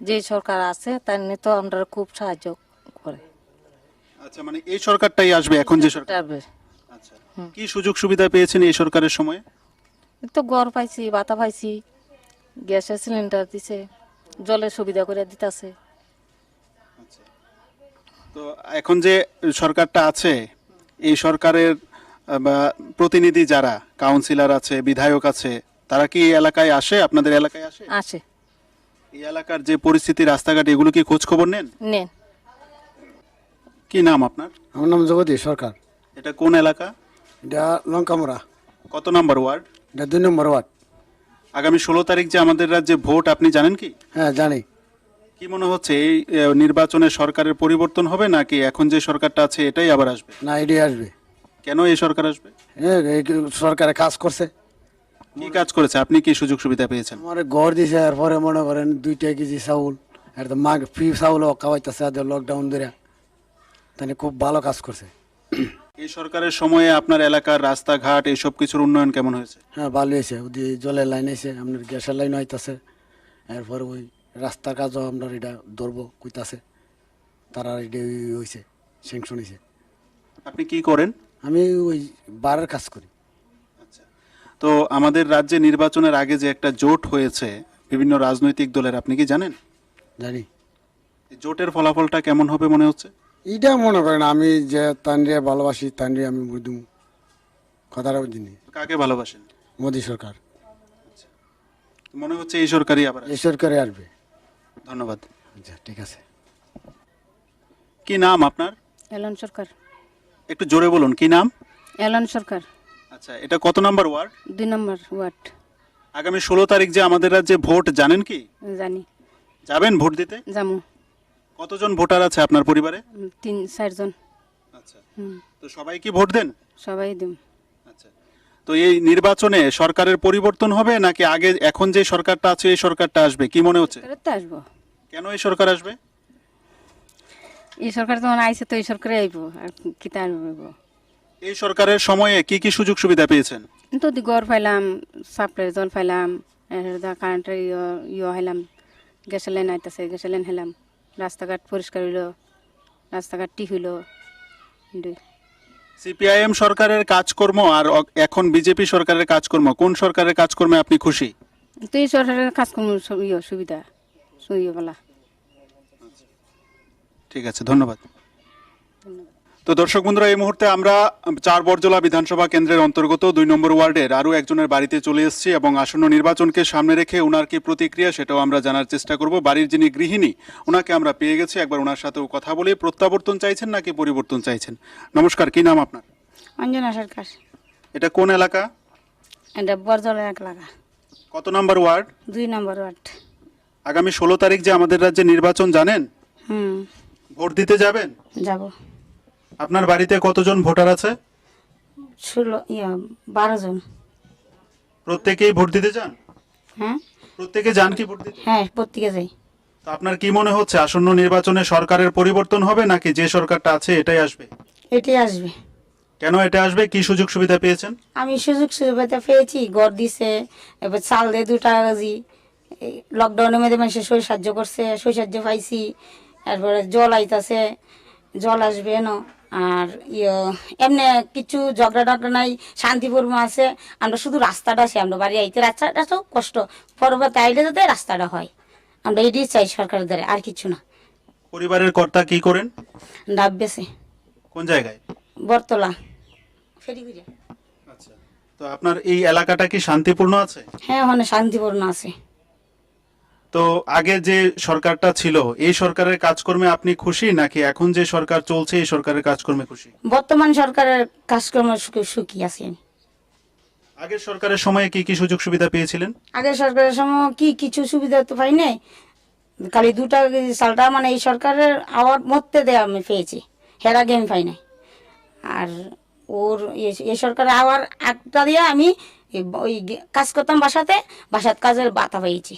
Speaker 3: যে সরকার আছে তার নিয়ে তো আমরা খুব সাহায্য করে।
Speaker 1: আচ্ছা, মানে এই সরকারটাই আসবে এখন যে সরকার? আচ্ছা, কি সুযোগ সুবিধা পেয়েছেন এই সরকারের সময়?
Speaker 3: তো ঘর পাইছি, বাতা পাইছি, গ্যাসের সিলিন্ডার দিছে, জলের সুবিধা করে দিতেছে।
Speaker 1: তো এখন যে সরকারটা আছে, এই সরকারের প্রতিনিধি যারা কাউন্সিলর আছে, বিধায়ক আছে, তারা কি এই এলাকায় আসে, আপনাদের এলাকায় আসে?
Speaker 6: আসে
Speaker 1: এই এলাকার যে পরিস্থিতি, রাস্তাঘাট, এগুলো কি খোঁজ খবর নেন?
Speaker 6: নেন।
Speaker 1: কি নাম আপনার?
Speaker 4: আমার নাম জগদীশ সরকার।
Speaker 1: এটা কোন এলাকা?
Speaker 4: এটা লঙ্কামোড়া,
Speaker 1: কত নম্বর ওয়ার্ড?
Speaker 4: এটা 2 নম্বর ওয়ার্ড।
Speaker 1: আগামী 16 তারিখ যে আমাদের রাজ্যে ভোট, আপনি জানেন কি?
Speaker 4: হ্যাঁ জানি।
Speaker 1: কি মনে হচ্ছে, এই নির্বাচনে সরকারের পরিবর্তন হবে নাকি এখন যে সরকারটা আছে এটাই আবার আসবে?
Speaker 4: না, এটাই আসবে।
Speaker 1: কেন এই সরকার আসবে?
Speaker 4: এই সরকারে কাজ করছে,
Speaker 1: কি কাজ করেছে? আপনি কি সুযোগ সুবিধা পেয়েছেন?
Speaker 4: আমার ঘর দিছে, এরপরে মনে করেন 2 কেজি চাউল, আর তো মাগ ফ্রি চাউলও খাওয়াইতেছে লকডাউন ধরে, তাহলে খুব ভালো কাজ করছে।
Speaker 1: এই সরকারের সময়ে আপনার এলাকার রাস্তাঘাট এইসব কিছুর উন্নয়ন কেমন হয়েছে?
Speaker 4: হ্যাঁ ভালো হয়েছে, ওদি জলের লাইন আছে, আপনার গ্যাসের লাইন হইতাছে, এরপরে ওই রাস্তার কাজও আপনার এটা ধরবো কইতাছে, তারা এটা হয়েছে, স্যাংশন হয়েছে।
Speaker 1: আপনি কি করেন?
Speaker 4: আমি ওই বারের কাজ করি।
Speaker 1: তো আমাদের রাজ্যে নির্বাচনের আগে যে একটা জোট হয়েছে বিভিন্ন রাজনৈতিক দলের, আপনি কি জানেন?
Speaker 4: জানি।
Speaker 1: এই জোটের ফলাফলটা কেমন হবে মনে হচ্ছে?
Speaker 4: এইটা মনে করেন আমি যে তানরে ভালোবাসি, তানরে আমি বুঝুম, কথাটা বুঝিনি।
Speaker 1: কাকে ভালোবাসেন?
Speaker 4: মোদী সরকার।
Speaker 1: মনে হচ্ছে এই সরকারই আবার আসবে।
Speaker 4: এই সরকারে আসবে।
Speaker 1: ধন্যবাদ।
Speaker 4: আচ্ছা ঠিক আছে।
Speaker 1: কি নাম আপনার?
Speaker 3: এলন সরকার।
Speaker 1: একটু জোরে বলুন, কি নাম?
Speaker 3: এলন সরকার।
Speaker 1: আচ্ছা, এটা কত নম্বর ওয়ার্ড?
Speaker 3: 2 নম্বর ওয়ার্ড।
Speaker 1: আগামী 16 তারিখ যে আমাদের রাজ্যে ভোট, জানেন কি?
Speaker 3: জানি।
Speaker 1: যাবেন ভোট দিতে?
Speaker 3: জামু।
Speaker 1: কতজন ভোটার আছে আপনার পরিবারে?
Speaker 3: 3-4 জন।
Speaker 1: আচ্ছা, তো সবাই কি ভোট দেন?
Speaker 3: সবাই দিম।
Speaker 1: আচ্ছা, তো এই নির্বাচনে সরকারের পরিবর্তন হবে নাকি আগে এখন যে সরকারটা আছে এই সরকারটা আসবে, কি মনে হচ্ছে?
Speaker 3: তো আসবো।
Speaker 1: কেন এই সরকার আসবে?
Speaker 3: এই সরকার তো আইছে, তো এই সরকারে আইবো, আর কি তা আইবো।
Speaker 1: এই সরকারের সময়ে কি কি সুযোগ সুবিধা পেয়েছেন?
Speaker 3: তো ঘর পাইলাম, সাপ্লাই জল পাইলাম, কারেন্টের হাইলাম, গ্যাসের লাইন আইতেছে, গ্যাসের লাইন হেলাম, রাস্তাঘাট পরিষ্কার হইলো, রাস্তাঘাট ঠিক হইলো।
Speaker 1: সিপিআইএম সরকারের কাজকর্ম আর এখন বিজেপি সরকারের কাজকর্ম, কোন সরকারের কাজকর্মে আপনি খুশি?
Speaker 3: তো এই সরকারের কাজকর্ম সুবিধা বলা।
Speaker 1: ঠিক আছে, ধন্যবাদ। তো দর্শক বন্ধুরা, এই মুহূর্তে আমরা 4 বরজলা বিধানসভা কেন্দ্রের অন্তর্গত 2 নম্বর ওয়ার্ডের আরও একজনের বাড়িতে চলে এসেছি এবং আসন্ন নির্বাচনকে সামনে রেখে ওনার কি প্রতিক্রিয়া সেটাও আমরা জানার চেষ্টা করব। বাড়ির যিনি গৃহিণী, ওনাকে আমরা পেয়ে গেছি, একবার ওনার সাথেও কথা বলে। প্রত্যাবর্তন চাইছেন নাকি পরিবর্তন চাইছেন? নমস্কার, কি নাম আপনার?
Speaker 3: অঞ্জনা সরকার।
Speaker 1: এটা কোন এলাকা?
Speaker 3: এটা বরজলা এলাকা।
Speaker 1: কত নম্বর ওয়ার্ড?
Speaker 3: 2 নম্বর ওয়ার্ড।
Speaker 1: আগামী 16 তারিখ যে আমাদের রাজ্যে নির্বাচন, জানেন? ভোট দিতে যাবেন?
Speaker 3: যাব।
Speaker 1: আপনার বাড়িতে কতজন ভোটার আছে?
Speaker 3: 12 জন।
Speaker 1: প্রত্যেকেই ভোট দিতে যান?
Speaker 3: হ্যাঁ।
Speaker 1: প্রত্যেকে যান কি ভোট দিতে?
Speaker 3: হ্যাঁ, প্রত্যেকে যাই।
Speaker 1: তো আপনার কি মনে হচ্ছে, আসন্ন নির্বাচনে সরকারের পরিবর্তন হবে নাকি যে সরকারটা আছে এটাই আসবে?
Speaker 3: এটাই আসবে।
Speaker 1: কেন এটা আসবে? কি সুযোগ সুবিধা পেয়েছেন?
Speaker 3: আমি সুযোগ সুবিধা পেয়েছি, ঘর দিছে, এবার চাল দিয়ে 2 টাকা কেজি, লকডাউনের মধ্যে মানুষের সাহায্য করছে, সাহায্য পাইছি। তারপরে জল আইতাছে, জল আসবে না। আর এমনি কিছু ঝগড়া টগড়া নাই, শান্তিপূর্ণ আছে। আমরা শুধু রাস্তাটা আছে, আমরা বাড়ি আইতে রাস্তাটাও কষ্ট, পরবর্তী আইলে যাতে রাস্তাটা হয়, আমরা এটাই চাই সরকারের দ্বারা, আর কিছু না।
Speaker 1: পরিবারের কর্তা কি করেন?
Speaker 3: ডাব বেছে।
Speaker 1: কোন জায়গায়?
Speaker 3: বরতলা ফেরিগুড়িয়া।
Speaker 1: আচ্ছা, তো আপনার এই এলাকাটা কি শান্তিপূর্ণ আছে?
Speaker 3: হ্যাঁ, ওখানে শান্তিপূর্ণ আছে।
Speaker 1: তো আগে যে সরকারটা ছিল এই সরকারের কাজকর্মে আপনি খুশি নাকি এখন যে সরকার চলছে এই সরকারের কাজকর্মে খুশি?
Speaker 3: বর্তমান সরকারের কাজকর্ম সুখী আছি আমি।
Speaker 1: আগের সরকারের সময়ে কি কি সুযোগ সুবিধা পেয়েছিলেন?
Speaker 3: আগের সরকারের সময় কি কিছু সুবিধা তো পাই নাই, খালি 2 টাকা কেজি চালটা মানে এই সরকারের আওয়ার মধ্যে দেওয়া আমি পেয়েছি, এর আগে আমি পাই নাই। আর ওর এই সরকারের আওয়ার একটা দিয়ে আমি ওই কাজ করতাম বাসাতে, বাসাত কাজের ভাতা পেয়েছি।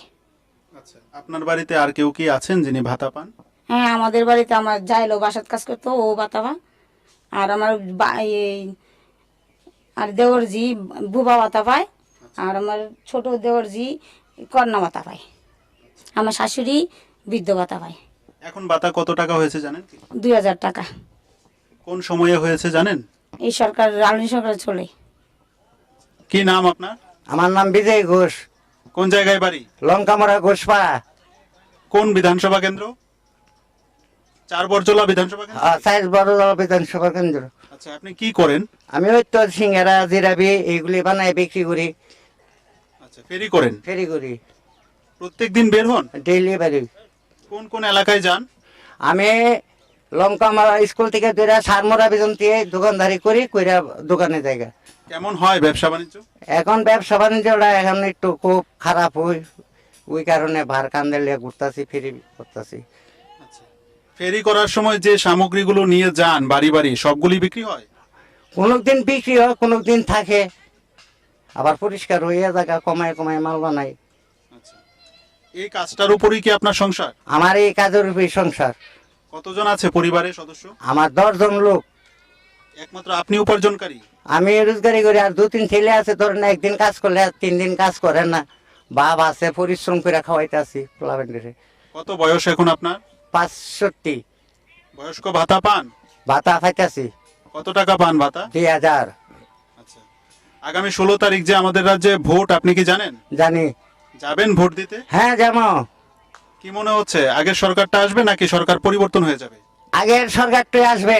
Speaker 1: আচ্ছা, আপনার বাড়িতে আর কেউ কি আছেন যিনি ভাতা পান?
Speaker 3: হ্যাঁ, আমাদের বাড়িতে আমার যাইলো বাসাত কাজ করতো, ও ভাতা পায়। আর আমার আর দেওরজি বুবা ভাতা পায়, আর আমার ছোট দেওরজি কন্যা ভাতা পায়, আমার শাশুড়ি বৃদ্ধ ভাতা পায়।
Speaker 1: এখন ভাতা কত টাকা হয়েছে জানেন কি?
Speaker 3: 2000 টাকা।
Speaker 1: কোন সময়ে হয়েছে জানেন?
Speaker 3: এই সরকার, রাজনীতি সরকার চলে।
Speaker 1: কি নাম আপনার?
Speaker 11: আমার নাম বিজয় ঘোষ।
Speaker 1: কোন জায়গায় বাড়ি?
Speaker 11: লঙ্কামরা ঘোষপাড়া।
Speaker 1: কোন বিধানসভা কেন্দ্র? 4 বরজলা বিধানসভা কেন্দ্র।
Speaker 11: সাইজ বড়জলা বিধানসভা কেন্দ্র।
Speaker 1: আচ্ছা, আপনি কি করেন?
Speaker 11: আমি ওই তো সিঙ্গারা জিরাবি এইগুলি বানাই বিক্রি করি।
Speaker 1: আচ্ছা, ফেরি করেন?
Speaker 11: ফেরি করি,
Speaker 1: প্রত্যেক দিন বের হন?
Speaker 11: ডেইলি বেরি।
Speaker 1: কোন কোন এলাকায় যান?
Speaker 11: আমি লঙ্কামারা স্কুল থেকে ধরে সারমরা পর্যন্ত দোকানদারি করি, কইরা দোকানে জায়গা।
Speaker 1: কেমন হয় ব্যবসা বাণিজ্য?
Speaker 11: এখন ব্যবসা বাণিজ্যটা এখন একটু খুব খারাপ হয়, ওই কারণে ভার কান্দে লিয়ে ঘুরতাছি, ফেরি করতেছি।
Speaker 1: ফেরি করার সময় যে সামগ্রীগুলো নিয়ে যান বাড়ি বাড়ি, সবগুলি বিক্রি হয়?
Speaker 11: কোনোদিন বিক্রি হয়, কোনোদিন থাকে, আবার পরিষ্কার হইয়া জায়গা কমায় কমায় মাল বানাই।
Speaker 1: এই কাজটার উপরই কি আপনার সংসার?
Speaker 11: আমার এই কাজের উপরে সংসার।
Speaker 1: কতজন আছে পরিবারের সদস্য?
Speaker 11: আমার 10 জন লোক।
Speaker 1: একমাত্র আপনি উপার্জনকারী?
Speaker 11: আমি রোজগারি করি, আর 2-3 ছেলে আছে, ধরেন একদিন কাজ করলে 3 দিন কাজ করে না। বাপ আছে, পরিশ্রম করে খাওয়াইতেছি পোলাবেন্ডে।
Speaker 1: কত বয়স এখন আপনার?
Speaker 11: 65।
Speaker 1: বয়স্ক ভাতা পান?
Speaker 11: ভাতা খাইতেছি।
Speaker 1: কত টাকা পান ভাতা?
Speaker 11: 2000।
Speaker 1: আচ্ছা, আগামী 16 তারিখ যে আমাদের রাজ্যে ভোট, আপনি কি জানেন?
Speaker 11: জানি।
Speaker 1: যাবেন ভোট দিতে?
Speaker 11: হ্যাঁ যাবো।
Speaker 1: কি মনে হচ্ছে, আগের সরকারটা আসবে নাকি সরকার পরিবর্তন হয়ে যাবে?
Speaker 11: আগের সরকারটাই আসবে।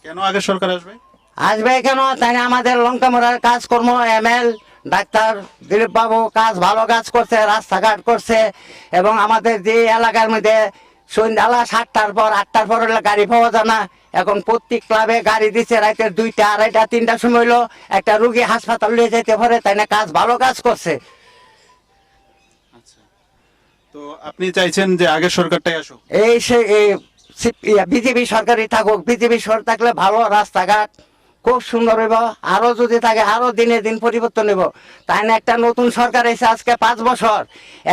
Speaker 1: কেন আগের সরকার আসবে?
Speaker 11: আসবে কেন, তাই না আমাদের লঙ্কামোড়ার কাজকর্ম, ML ডাক্তার দিলীপ বাবু কাজ ভালো কাজ করছে, রাস্তাঘাট করছে, এবং আমাদের যে এলাকার মধ্যে সন্ধ্যাবেলা 7টার পর 8টার পর হলে গাড়ি পাওয়া যায় না। এখন প্রত্যেক ক্লাবে গাড়ি দিচ্ছে, রাতের 2টা, 2:30, 3টার সময় হলো একটা রুগী হাসপাতাল নিয়ে যেতে পারে, তাই না কাজ ভালো কাজ করছে।
Speaker 1: তো আপনি চাইছেন যে আগের সরকারটাই আসুক?
Speaker 11: এই সে বিজেপি সরকারই থাকুক, বিজেপি সরকার থাকলে ভালো, রাস্তাঘাট খুব সুন্দর হইব, আরো যদি থাকে আরো দিনে দিন পরিবর্তন হইব। তাই না একটা নতুন সরকার এসে আজকে 5 বছর,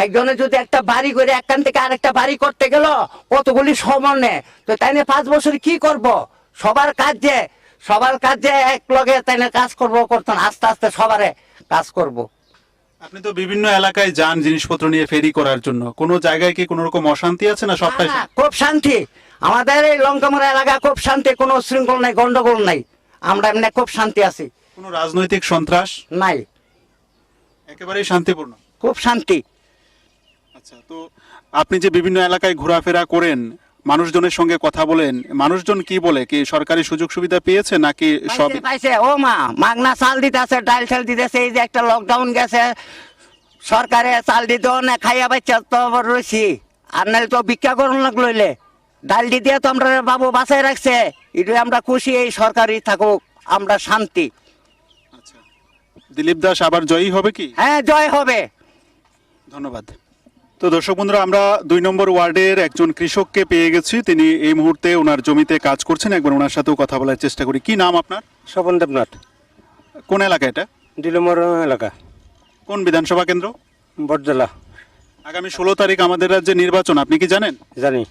Speaker 11: একজনে যদি একটা বাড়ি করে একখান থেকে আরেকটা বাড়ি করতে গেল কতগুলি সময় নেয়, তো তাই না 5 বছর কি করব? সবার কাজে এক লগে তাই না কাজ করবো, করতেন আস্তে আস্তে সবারে কাজ করব।
Speaker 1: আপনি তো বিভিন্ন এলাকায় যান জিনিসপত্র নিয়ে ফেরি করার জন্য, কোনো জায়গায় কি কোনো রকম অশান্তি আছে না সবটাই?
Speaker 11: হ্যাঁ, খুব শান্তি। আমাদের এই লঙ্কামোড়া এলাকা খুব শান্তি, কোনো শৃঙ্খল নাই, গন্ডগোল নাই, আমরা এমনি খুব শান্তি আছি।
Speaker 1: কোনো রাজনৈতিক সন্ত্রাস
Speaker 11: নাই,
Speaker 1: একেবারেই শান্তিপূর্ণ,
Speaker 11: খুব শান্তি।
Speaker 1: আচ্ছা, তো আপনি যে বিভিন্ন এলাকায় ঘোরাফেরা করেন, মানুষজনের সঙ্গে কথা বলেন, মানুষজন কি বলে, কি সরকারি সুযোগ সুবিধা পেয়েছে নাকি সব?
Speaker 11: পাইছে, ও মা মাগনা চাল দিতেছে, ডাল চাল দিতেছে। এই যে একটা লকডাউন গেছে, সরকারে চাল দিত না, খাইয়া বাচ্চা তো রয়েছি, আর নাহলে তো ভিক্ষা করুন লইলে। ডাল দিয়ে তো আমরা বাবু বাঁচাই রাখছে, এটাই আমরা খুশি। এই সরকারই থাকুক, আমরা শান্তি।
Speaker 1: আচ্ছা, দিলীপ দাস আবার জয়ী হবে কি?
Speaker 11: হ্যাঁ, জয় হবে।
Speaker 1: ধন্যবাদ। তো দর্শক বন্ধুরা, আমরা 2 নম্বর ওয়ার্ডের একজন কৃষককে পেয়ে গেছি, তিনি এই মুহূর্তে ওনার জমিতে কাজ করছেন, একবার ওনার সাথেও কথা বলার চেষ্টা করি। কি নাম আপনার?
Speaker 10: স্বপন দেবনাথ।
Speaker 1: কোন এলাকা এটা?
Speaker 10: 2 নম্বর এলাকা,
Speaker 1: কোন বিধানসভা কেন্দ্র?
Speaker 10: বটজলা।
Speaker 1: আগামী 16 তারিখ আমাদের রাজ্যে নির্বাচন, আপনি কি জানেন?
Speaker 10: জানি।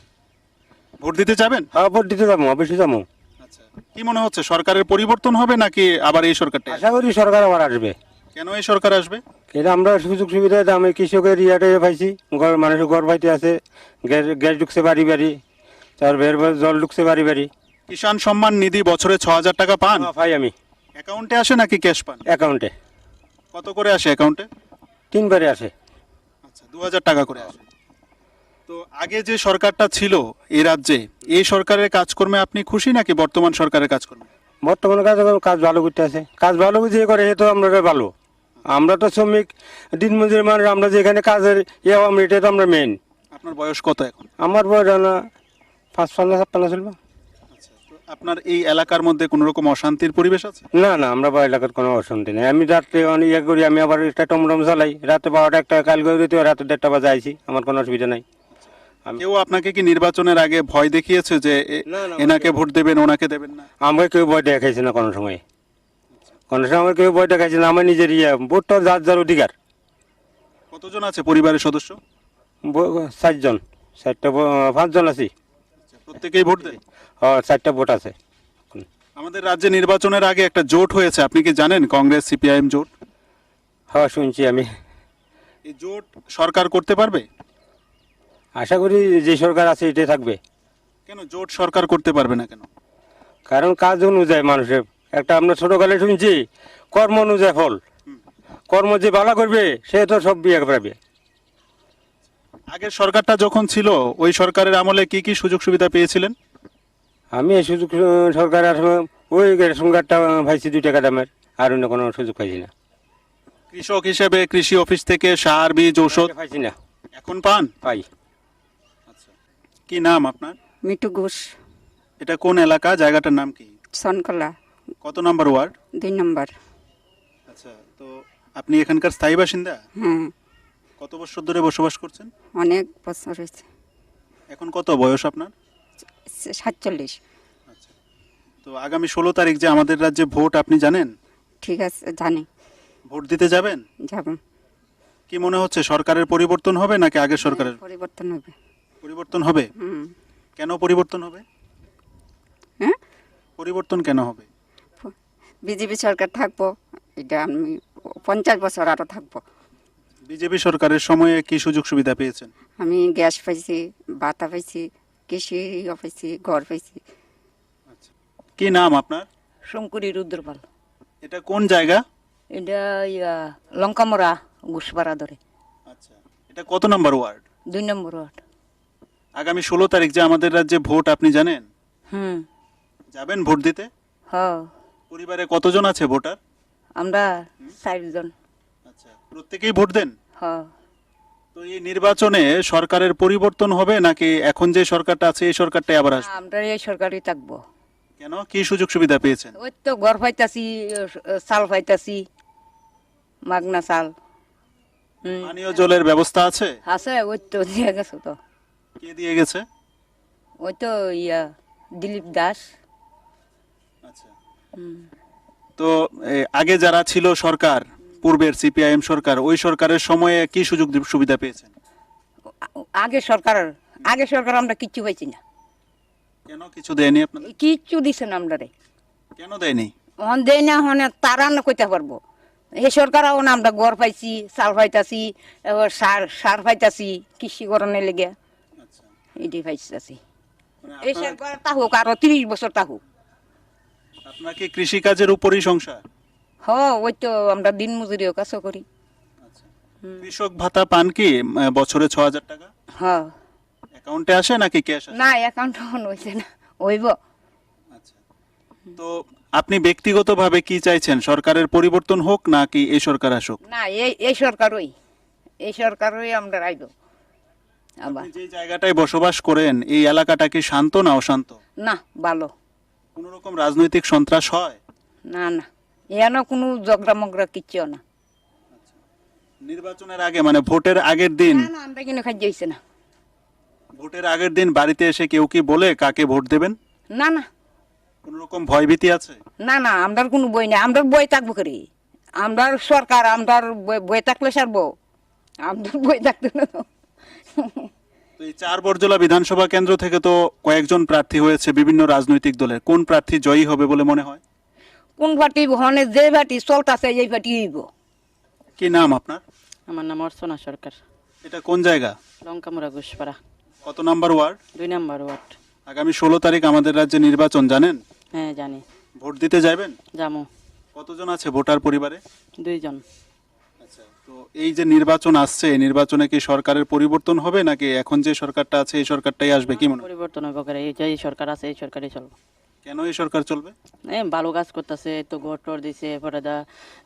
Speaker 1: ভোট দিতে যাবেন?
Speaker 10: হ্যাঁ, ভোট দিতে যাবো, অবশ্যই যাবো।
Speaker 1: আচ্ছা, কি মনে হচ্ছে, সরকারের পরিবর্তন হবে নাকি আবার এই সরকারটা?
Speaker 10: আশা করি সরকার আবার আসবে।
Speaker 1: কেন এই সরকার আসবে?
Speaker 10: এটা আমরা সুযোগ সুবিধা আমি কৃষকের ইয়াটে পাইছি, মানুষের ঘর পাইতে আছে, গ্যাস ঢুকছে বাড়ি বাড়ি, তারপর জল ঢুকছে বাড়ি বাড়ি।
Speaker 1: কিষাণ সম্মান নিধি বছরে 6000 টাকা পান?
Speaker 10: পাই আমি।
Speaker 1: অ্যাকাউন্টে আসে নাকি ক্যাশ পান?
Speaker 10: অ্যাকাউন্টে।
Speaker 1: কত করে আসে অ্যাকাউন্টে?
Speaker 10: 3 বারে আসে।
Speaker 1: আচ্ছা, 2000 টাকা করে আসে। তো আগে যে সরকারটা ছিল এই রাজ্যে, এই সরকারের কাজকর্মে আপনি খুশি নাকি বর্তমান সরকারের কাজকর্মে?
Speaker 10: বর্তমানে কাজ ভালো করতে আছে, কাজ ভালো যে করে সে তো আমরা ভালো। আমরা তো শ্রমিক দিনমজুরি মানুষ, আমরা যেখানে কাজের আমরা এটা তো আমরা মেন।
Speaker 1: আপনার বয়স কত এখন?
Speaker 10: আমার বয়স 55-56 চলবে।
Speaker 1: আচ্ছা, তো আপনার এই এলাকার মধ্যে কোনো রকম অশান্তির পরিবেশ আছে?
Speaker 10: না না, আমরা বা এলাকার কোনো অশান্তি নেই। আমি রাত্রে অনেক ইয়ে করি, আমি আবার একটা টমটম চালাই, রাতে 12টা 1টা কাল করে দিতে, রাতে 1:30 বাজে আইছি, আমার কোনো অসুবিধা নাই।
Speaker 1: কেউ আপনাকে কি নির্বাচনের আগে ভয় দেখিয়েছে যে এনাকে ভোট দেবেন ওনাকে দেবেন না?
Speaker 10: আমাকে কেউ ভয় দেখাইছে না কোনো সময়, কোনো সময় আমার কেউ ভয় দেখাইছে না। আমার নিজের ভোটটা যার অধিকার।
Speaker 1: কতজন আছে পরিবারের সদস্য?
Speaker 10: 4 জন, 5 জন আছি।
Speaker 1: প্রত্যেকেই ভোট দেয়?
Speaker 10: হ্যাঁ, 4টা ভোট আছে।
Speaker 1: আমাদের রাজ্যে নির্বাচনের আগে একটা জোট হয়েছে, আপনি কি জানেন? কংগ্রেস CPIM জোট।
Speaker 10: হ্যাঁ, শুনছি আমি।
Speaker 1: এই জোট সরকার করতে পারবে?
Speaker 10: আশা করি যে সরকার আছে এটাই থাকবে।
Speaker 1: কেন জোট সরকার করতে পারবে না কেন?
Speaker 10: কারণ কাজ অনুযায়ী মানুষের একটা, আমরা ছোটকালে শুনছি কর্ম অনুযায়ী ফল। কর্ম যে ভালো করবে সে তো সব বিয়ে পাবে।
Speaker 1: আগের সরকারটা যখন ছিল ওই সরকারের আমলে কি কি সুযোগ সুবিধা পেয়েছিলেন?
Speaker 10: আমি এই সুযোগ সরকার আসলে ওই রেশন কার্ডটা পাইছি 2 টাকা দামের, আর অন্য কোনো সুযোগ পাইছি না।
Speaker 1: কৃষক হিসেবে কৃষি অফিস থেকে সার বীজ ঔষধ
Speaker 2: পাইছি না,
Speaker 1: এখন পান?
Speaker 2: পাই।
Speaker 1: কি নাম আপনার?
Speaker 12: মিটু ঘোষ,
Speaker 1: এটা কোন এলাকা, জায়গাটার নাম কি?
Speaker 12: সনকলা,
Speaker 1: কত নম্বর ওয়ার্ড?
Speaker 12: 2 নম্বর।
Speaker 1: আচ্ছা, তো আপনি এখানকার স্থায়ী বাসিন্দা?
Speaker 12: হ্যাঁ,
Speaker 1: কত বছর ধরে বসবাস করছেন?
Speaker 12: অনেক বছর হয়েছে।
Speaker 1: এখন কত বয়স আপনার?
Speaker 12: 47।
Speaker 1: তো আগামী 16 তারিখ যে আমাদের রাজ্যে ভোট, আপনি জানেন?
Speaker 12: ঠিক আছে, জানি,
Speaker 1: ভোট দিতে যাবেন?
Speaker 12: যাব।
Speaker 1: কি মনে হচ্ছে, সরকারের পরিবর্তন হবে নাকি আগের সরকারের
Speaker 12: পরিবর্তন হবে।
Speaker 1: পরিবর্তন হবে?
Speaker 12: হুম।
Speaker 1: কেন পরিবর্তন হবে?
Speaker 12: হ্যাঁ,
Speaker 1: পরিবর্তন কেন হবে?
Speaker 12: বিজেপি সরকার থাকবো, এটা আমি 50 বছর আরও থাকবো।
Speaker 1: বিজেপি সরকারের সময়ে কি সুযোগ সুবিধা পেয়েছেন?
Speaker 12: আমি গ্যাস পাইছি, বাতা পাইছি, কৃষি পাইছি, ঘর পাইছি।
Speaker 1: কি নাম আপনার?
Speaker 13: শঙ্করী রুদ্রপাল।
Speaker 1: এটা কোন জায়গা?
Speaker 13: এটা লঙ্কামরা ঘুষপাড়া ধরে।
Speaker 1: আচ্ছা, এটা কত নম্বর ওয়ার্ড?
Speaker 13: 2 নম্বর ওয়ার্ড।
Speaker 1: আগামী 16 তারিখ যে আমাদের রাজ্যে ভোট, আপনি জানেন?
Speaker 13: হুম।
Speaker 1: যাবেন ভোট দিতে?
Speaker 13: হ্যাঁ,
Speaker 1: পরিবারে কতজন আছে ভোটার?
Speaker 13: আমরা 4 জন।
Speaker 1: আচ্ছা, প্রত্যেকেই ভোট দেন?
Speaker 13: হ্যাঁ।
Speaker 1: তো এই নির্বাচনে সরকারের পরিবর্তন হবে নাকি এখন যে সরকারটা আছে এই সরকারটাই আবার আসবে?
Speaker 13: আমরা এই সরকারই থাকবো।
Speaker 1: কেন, কি সুযোগ সুবিধা পেয়েছেন?
Speaker 13: ওই তো ঘর পাইতাছি, চাল পাইতাছি, মাগনা চাল।
Speaker 1: পানীয় জলের ব্যবস্থা আছে?
Speaker 13: আছে, ওই তো দিয়ে গেছে তো।
Speaker 1: কে দিয়ে গেছে?
Speaker 13: ওই তো দিলীপ দাস।
Speaker 1: আচ্ছা, তো আগে যারা ছিল সরকার, পূর্বের সিপিআইএম সরকার, ওই সরকারের সময়ে কি সুযোগ সুবিধা পেয়েছেন?
Speaker 13: আগে সরকার আমরা কিচ্ছু পাইছি না।
Speaker 1: কেন কিছু দেয়নি আপনাদের?
Speaker 13: কিচ্ছু দিছে না আমরা রে।
Speaker 1: কেন দেয়নি?
Speaker 13: হন দেয় না, হন তারা না কইতে পারবো। এই সরকার না, আমরা গড় পাইছি, চাল পাইতাছি, এবার সার পাইতাছি কৃষি করণের লেগে। এটি পাইতাছি। এই সরকার তাহুক আরো 30 বছর তাহুক।
Speaker 1: আপনার কি কৃষিকাজের উপরই সংসার?
Speaker 13: ওই তো আমরা দিন মজুরিও কাজও করি।
Speaker 1: কৃষক ভাতা পান কি বছরে 6000 টাকা?
Speaker 13: হ্যাঁ।
Speaker 1: অ্যাকাউন্টে আসে নাকি ক্যাশ আসে?
Speaker 13: না, অ্যাকাউন্ট হইছে না, হইব।
Speaker 1: আচ্ছা, তো আপনি ব্যক্তিগতভাবে কি চাইছেন, সরকারের পরিবর্তন হোক নাকি এই সরকার আসুক?
Speaker 13: না, এই সরকারই আমরা আইব। আবার
Speaker 1: আপনি যে জায়গাটায় বসবাস করেন এই এলাকাটা কি শান্ত না অশান্ত?
Speaker 13: না, ভালো।
Speaker 1: কোন রকম রাজনৈতিক সন্ত্রাস হয়?
Speaker 13: না না, এখানে কোনো ঝগড়া মগড়া কিচ্ছু না।
Speaker 1: নির্বাচনের আগে মানে ভোটের আগের দিন?
Speaker 13: না, আমরা কিনে খাইতে হইছে না।
Speaker 1: ভোটের আগের দিন বাড়িতে এসে কেউ কি বলে কাকে ভোট দেবেন?
Speaker 13: না না,
Speaker 1: কোন রকম ভয়ভীতি আছে?
Speaker 13: না না, আমরার কোনো বই নাই। আমরার বই থাকবো করে, আমরার সরকার, আমরার বই থাকলে সারবো, আমরার বই থাকতো না।
Speaker 1: তো এই 4 বর্জলা বিধানসভা কেন্দ্র থেকে তো কয়েকজন প্রার্থী হয়েছে বিভিন্ন রাজনৈতিক দলের, কোন প্রার্থী জয়ী হবে বলে মনে হয়?
Speaker 13: কোন পার্টি হনে, যে পার্টি চলতেছে এই পার্টি হইব।
Speaker 1: কি নাম আপনার?
Speaker 12: আমার নাম অর্চনা সরকার,
Speaker 1: এটা কোন জায়গা?
Speaker 12: লঙ্কামরা ঘুষপাড়া,
Speaker 1: কত নম্বর ওয়ার্ড?
Speaker 12: 2 নম্বর ওয়ার্ড।
Speaker 1: আগামী 16 তারিখ আমাদের রাজ্যে নির্বাচন, জানেন?
Speaker 12: হ্যাঁ, জানি।
Speaker 1: ভোট দিতে যাবেন?
Speaker 12: যাবো।
Speaker 1: কতজন আছে ভোটার পরিবারে?
Speaker 12: 2 জন।
Speaker 1: আচ্ছা, তো এই যে নির্বাচন আসছে, এই নির্বাচনে কি সরকারের পরিবর্তন হবে নাকি এখন যে সরকারটা আছে এই সরকারটাই আসবে, কি মনে হয়?
Speaker 12: পরিবর্তন হবে করে, এই যে সরকার আছে এই সরকারই চলবে।
Speaker 1: কেন এই সরকার চলবে?
Speaker 12: ভালো কাজ করতেছে, তো ঘর টর দিছে, পরে